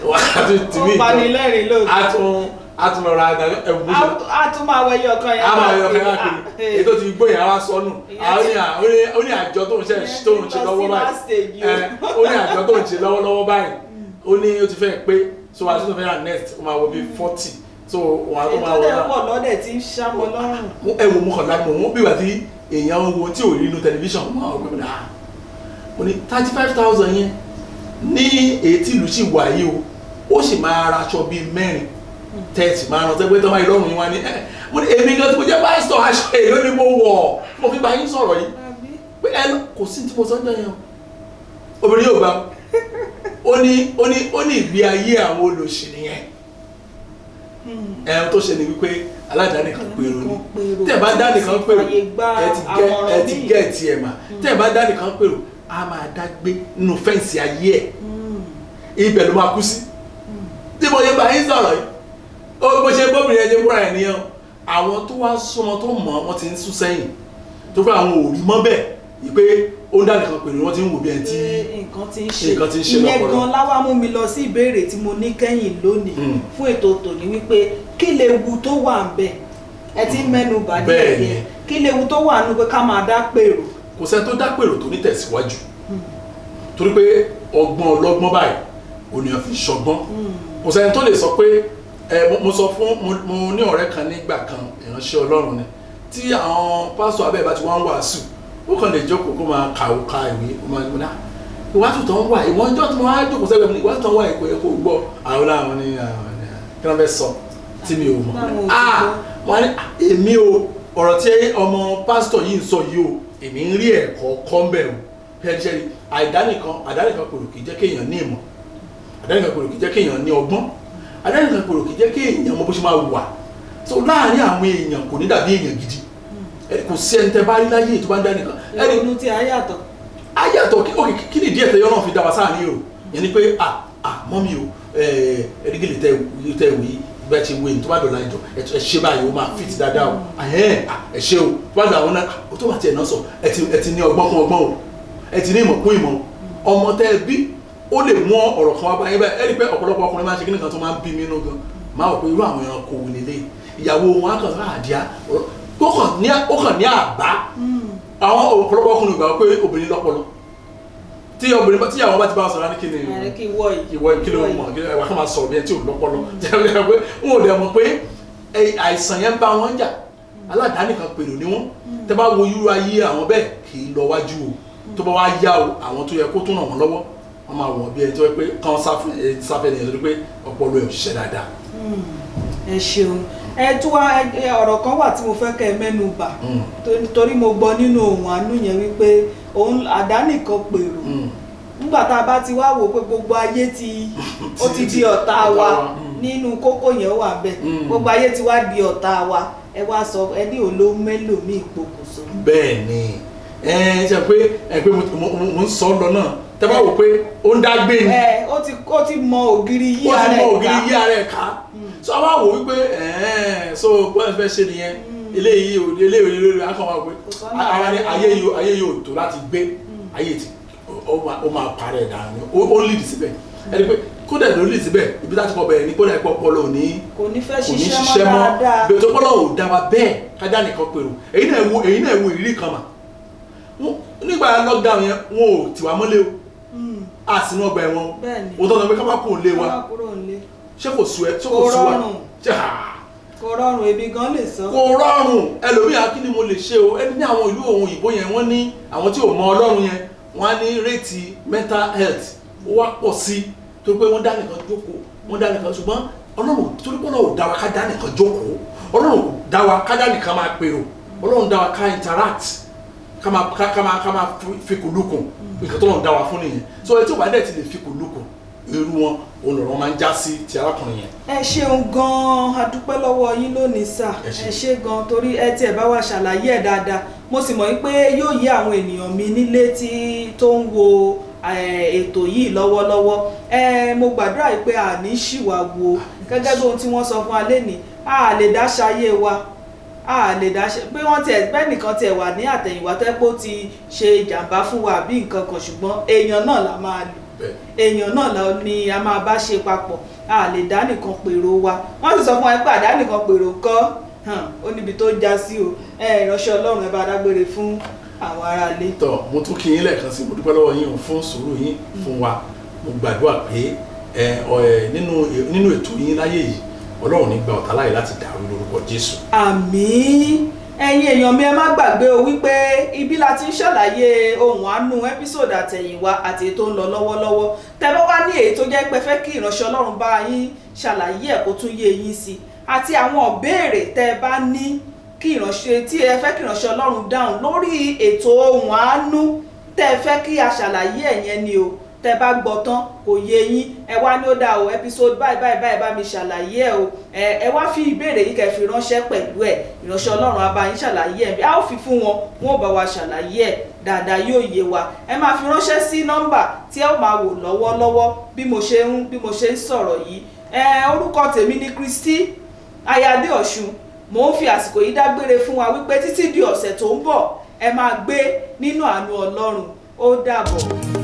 wà á tún tù mí ìjọ ọ̀panilẹ́rìn lóòótọ́ á tún lọ ra ẹ̀bùn bó ṣe á tún máa wẹ ẹyọ kan yẹn á máa wẹ ẹyọ kan yẹn kiri èyí tó ti gbóyè á wá sọnù ó ní àjọ tó ń ṣe lọ́wọ́ báyìí ó ní àjọ tó ń ṣe lọ́wọ́lọ́wọ́ báyìí ó ní ó ti fẹ́ pé so wà á tún fẹ́ ra next ó máa wọ bí 40 so wọn á tó máa ètò dẹ̀ pọ̀ lọ́dẹ̀ tí ń ṣàmọ́ lọ́rùn. ẹ wo mo kàn láti mọ̀ wọ́n bí wà tí èèyàn wo tí ò rí inú tẹlifíṣàn wọn àwọn ọgbẹ́ náà mo ní 35,000 yẹn ní èyí tí ìlú sì wà yìí o ó sì máa ra aṣọ bíi 4 30 máa rántí pé tó máa yí lọ́rùn yín wá ní mo ní èmi gan tí mo jẹ́ pásítọ̀ aṣọ èlò ni mo wọ̀ mo fi bá yín sọ̀rọ̀ yìí pé ẹ kò sí tí mo sọ ń jọ yẹn o obìnrin yóò gbà ó ní ìgbé ayé àwọn olòṣì nìyẹn ẹ̀hún tó ṣe ni wípé aládàáni kan pèrò ni tẹ́ ẹ̀ bá dá nìkan pèrò ẹ ti gẹ́ ẹ̀ tí ẹ̀ mà tẹ́ ẹ̀ bá dá nìkan pèrò a máa dá gbé nínú fẹ́ǹsì ayé ẹ̀ ibẹ̀ ló máa kú sí tí mo yẹ bá yín sọ̀rọ̀ yìí ó bó ṣe bóbìnrin ẹ̀ ṣe fúnra ẹ̀ nìyẹn àwọn tó wá súnmọ́ tó mọ̀ wọ́n ti ń sún sẹ́yìn tó fẹ́ àwọn ò rí mọ́ bẹ́ẹ̀ ìpé ó ń dá nìkan pèrò wọ́n ti ń wò bí ẹni tí nǹkan ti ń ṣe lọ́pọ̀lọpọ̀. ìyẹn gan láwá mú mi lọ sí ìbéèrè tí mo ní kẹ́yìn lónìí fún ètò tòní wípé kí lewu tó wà ń bẹ̀ ẹ ti ń mẹ́nu bà ní ẹ̀yẹ kí lewu tó wà nù pé ká máa dá pèrò. kò sẹ́ni tó dá pèrò tó ní tẹ̀síwájú torí pé ọgbọ́n ọlọ́gbọ́n báyìí ònìyàn fi ṣọgbọ́n kò sẹ́ni tó lè sọ pé mo sọ fún mo ní ọ̀rẹ́ kan nígbà kan ìránṣẹ́ Ọlọ́run ni tí àwọn pásítọ̀ abẹ́ bá ti wá ń wàásù ó kàn lè jókòó kó máa ka ìwé ó máa gbóná ìwádìí tó ń wà ìwọ́n ìjọ́ tó máa jókòó sẹ́gbẹ̀ẹ́ mi ìwádìí tó ń wà ìkó yẹ kó gbọ́ àwọn làwọn ní kí wọ́n fẹ́ sọ tí mi ò mọ̀ wọ́n ní èmi o ọ̀rọ̀ tí ọmọ pásítọ̀ yìí ń sọ yìí o èmi ń rí ẹ̀kọ́ kọ́ńbẹ̀ o pẹ́ẹ́sẹ́rì àdánìkan pèrò kì í jẹ́ kéèyàn ní ìmọ̀ àdánìkan pèrò kì í jẹ́ kéèyàn ní ọgbọ́n àdánìkan pèrò kì í jẹ́ kéèyàn mọ bó ṣe máa wà so láàárín àwọn èèyàn kò ní dàbí èèyàn gidi kò sí ẹni tẹ bá rí láyé tó bá ń dá nìkan. ìrònú tí ayàtọ̀ kí ni díẹ̀ tẹ́yọ́ náà fi dá wa sáà ní o yẹn ni pé mọ́mí o ẹ̀ẹ́dẹ́gẹ́lẹ̀ tẹ́ ìwé bẹ́ẹ̀ ti wé ní tó bá dọ̀la ìjọ ẹ ṣe báyìí ó máa fit dáadáa o ẹ ṣe o tó bá dọ̀ àwọn náà ó tó bá tiẹ̀ náà sọ ẹ ti ní ọgbọ́n kún ọgbọ́n o ẹ ti ní ìmọ̀ kún ìmọ̀ ọmọ tẹ́ ẹ bí ó lè mú ọ̀rọ̀ kan wá báyìí bẹ́ẹ̀ ẹ rí pé ọ̀pọ̀lọpọ̀ ọkùnrin máa ń ṣe kíní kan tó máa ń bí mi nínú gan máa wọ̀ pé irú àwọn ẹranko wò lélẹ̀ ìyàwó wọn á kàn sáà àdíá ó kàn ní àbá àwọn ọ̀pọ̀lọpọ̀ ọkùnrin gbà pé obìnrin lọ́pọlọ tí àwọn bá ti bá sọ̀rọ̀ ní kí ni ìwọ kí ló mọ̀ ẹ̀wà kan máa sọ̀rọ̀ bí ẹni tí ò lọ́pọlọ wọn ò dẹ̀ mọ̀ pé àìsàn yẹn bá wọn jà aládàáni kan pèrò ní wọn tẹ́ bá wo irú ayé àwọn bẹ́ẹ̀ kì í lọ wájú o tó bá wá yá o àwọn tó yẹ kó tún ràn wọ́n lọ́wọ́ wọ́n máa wọ̀ bí ẹni tó yẹ pé kán sáfẹ́ nìyẹn lórí pé ọpọlọ ẹ̀ ò ṣiṣẹ́ dáadáa. ẹ ṣeun ọ̀rọ̀ kan wà tí mo fẹ́ kẹ́ ẹ mẹ́nu bà torí mo gbọ́ nínú ohun àánú yẹn wípé òun àdánìkan pèrò nígbà tá a bá ti wá wò pé gbogbo ayé ó ti di ọ̀tá wa nínú kókó yẹn wà bẹ́ẹ̀ gbogbo ayé ti wá di ọ̀tá wa ẹ wá sọ ẹni òló mélòmíì ìpokùnso. bẹ́ẹ̀ ni ṣe pé mo ń sọ lọ náà tẹ́ bá wò pé ó ń dágbé ni. ó ti mọ ògiri yí ara ẹ̀ ká so a máa wò wípé so bọ́ọ̀ fẹ́ ṣe nìyẹn eléyìí akọ̀ máa gbé ayé yóò tó láti gbé ayé tí ó máa parẹ́ dànù ó lead síbẹ̀ ẹni pé kódà ló lead síbẹ̀ ibi láti kọ́ bẹ̀rẹ̀ ní kódà ìpọ̀ ọpọlọ kò ní fẹ́ ṣiṣẹ́ mọ́ dáadáa bẹ̀rẹ̀ tó pọ́lọ́ ò dá wa bẹ́ẹ̀ kájá nìkan pèrò èyí náà wo ìrírí kan mà nígbà lockdown yẹn wọn ò tì wá mọ́lé o a sì ní ọgbà ẹ̀wọ̀n o tó sọ pé ká má kúrò lé wa ṣé kò sú ẹ ṣé kò sú wa kò rọrùn ebi gan lè sọ. kò rọrùn ẹlòmíà kí ni mo lè ṣe o ẹni ní àwọn ìlú ohun òyìnbó yẹn wọ́n ní àwọn tí ò mọ Ọlọ́run yẹn wọ́n á ní réètì mental health ó wá pọ̀ sí torí pé wọ́n dá nìkan jókòó wọ́n dá nìkan ṣùgbọ́n Ọlọ́run torí pé Ọlọ́run dá wa ká dá nìkan jókòó Ọlọ́run dá wa ká dá nìkan máa pèrò Ọlọ́run dá wa ká interact ká máa fikùn nǹkan tó lọ́n dá wa fún nìyẹn so ẹ tí ò bá dẹ̀ ti lè fikùn lukùn irú wọn òun lọ̀rọ̀ máa ń já sí ti arákùnrin yẹn. ẹ ṣeun gan-an a dúpẹ́ lọ́wọ́ yín lónìí sà ẹ ṣe gan-an torí ẹ tiẹ̀ bá wa ṣàlàyé ẹ̀ dáadáa mo sì mọ̀ pé yóò yé àwọn ènìyàn mi nílé tó ń wo ètò yìí lọ́wọ́lọ́wọ́ mo gbàdúrà pé a ní ṣìwà wo gẹ́gẹ́ bí ohun tí wọ́n sọ fún alẹ́ ní a lè dá ṣayé wa a lè dá ṣe pé wọ́n tiẹ̀ bẹ́ẹ̀ nìkan tiẹ̀ wà ní àtẹ̀yìnwá tẹ́pọ̀ ti ṣe ìjàmbá fún wa àbí nǹkan kan ṣùgbọ́n èèyàn náà la máa lò èèyàn náà ni a máa bá ṣe papọ̀ a lè dá nìkan pèrò wa wọ́n sì sọ fún wa pé àdá nìkan pèrò kọ́ ó níbi tó já sí o ìránṣẹ́ Ọlọ́run ẹ bá dágbére fún àwọn aráalé. tọ́ mo tún kí yín lẹ́ẹ̀kan sí mo dúpẹ́ lọ́wọ́ yín fún sùúrù yín fún wa mo gbàdúrà pé nínú ètò yín láyé yìí Ọlọ́run ní gba ọ̀tá láyè láti dàrú lórúkọ Jésù. àmín. ẹ̀yin èèyàn mi ẹ má gbàgbé o wípé ibi la ti ń ṣàlàyé ohun àánú ẹ́písòdù àtẹ̀yìnwá àti èyí tó ń lọ lọ́wọ́lọ́wọ́. tẹ́ bá wá ní èyí tó jẹ́ pé fẹ́ kí ìránṣẹ́ Ọlọ́run bá yín ṣàlàyé ẹ̀ kó tún yé yín sí àti àwọn ìbéèrè tẹ́ bá ní kí ìránṣẹ́ tí ẹ fẹ́ kí ìránṣẹ́ Ọlọ́run dáhùn lórí ètò ohun àánú tẹ́ fẹ́ kí a ṣàlàyé ẹ̀ yẹn ni o. tẹ́ bá gbọ́ tán kò yé yín ẹ wá ní ó dá o episode báyìí bá mi ṣàlàyé ẹ o ẹ wá fi ìbéèrè yìí kẹ́ fi ránṣẹ́ pẹ̀lú ẹ ìránṣẹ́ Ọlọ́run á bá yín ṣàlàyé ẹ bí a ó fi fún wọn wọn ò bá wa ṣàlàyé ẹ dáadáa yóò yé wa ẹ máa fi ránṣẹ́ sí nọ́mbà tí ẹ ó máa wò lọ́wọ́lọ́wọ́ bí mo ṣe ń sọ̀rọ̀ yìí orúkọ tèmi ni Kristi Ayáde Ọ̀ṣun mò ń fi àsìkò yìí dágbére fún wa wípé títí di ọ̀sẹ̀ tó ń bọ̀ ẹ máa gbé nínú àánú Ọlọ́run ó dàbọ̀.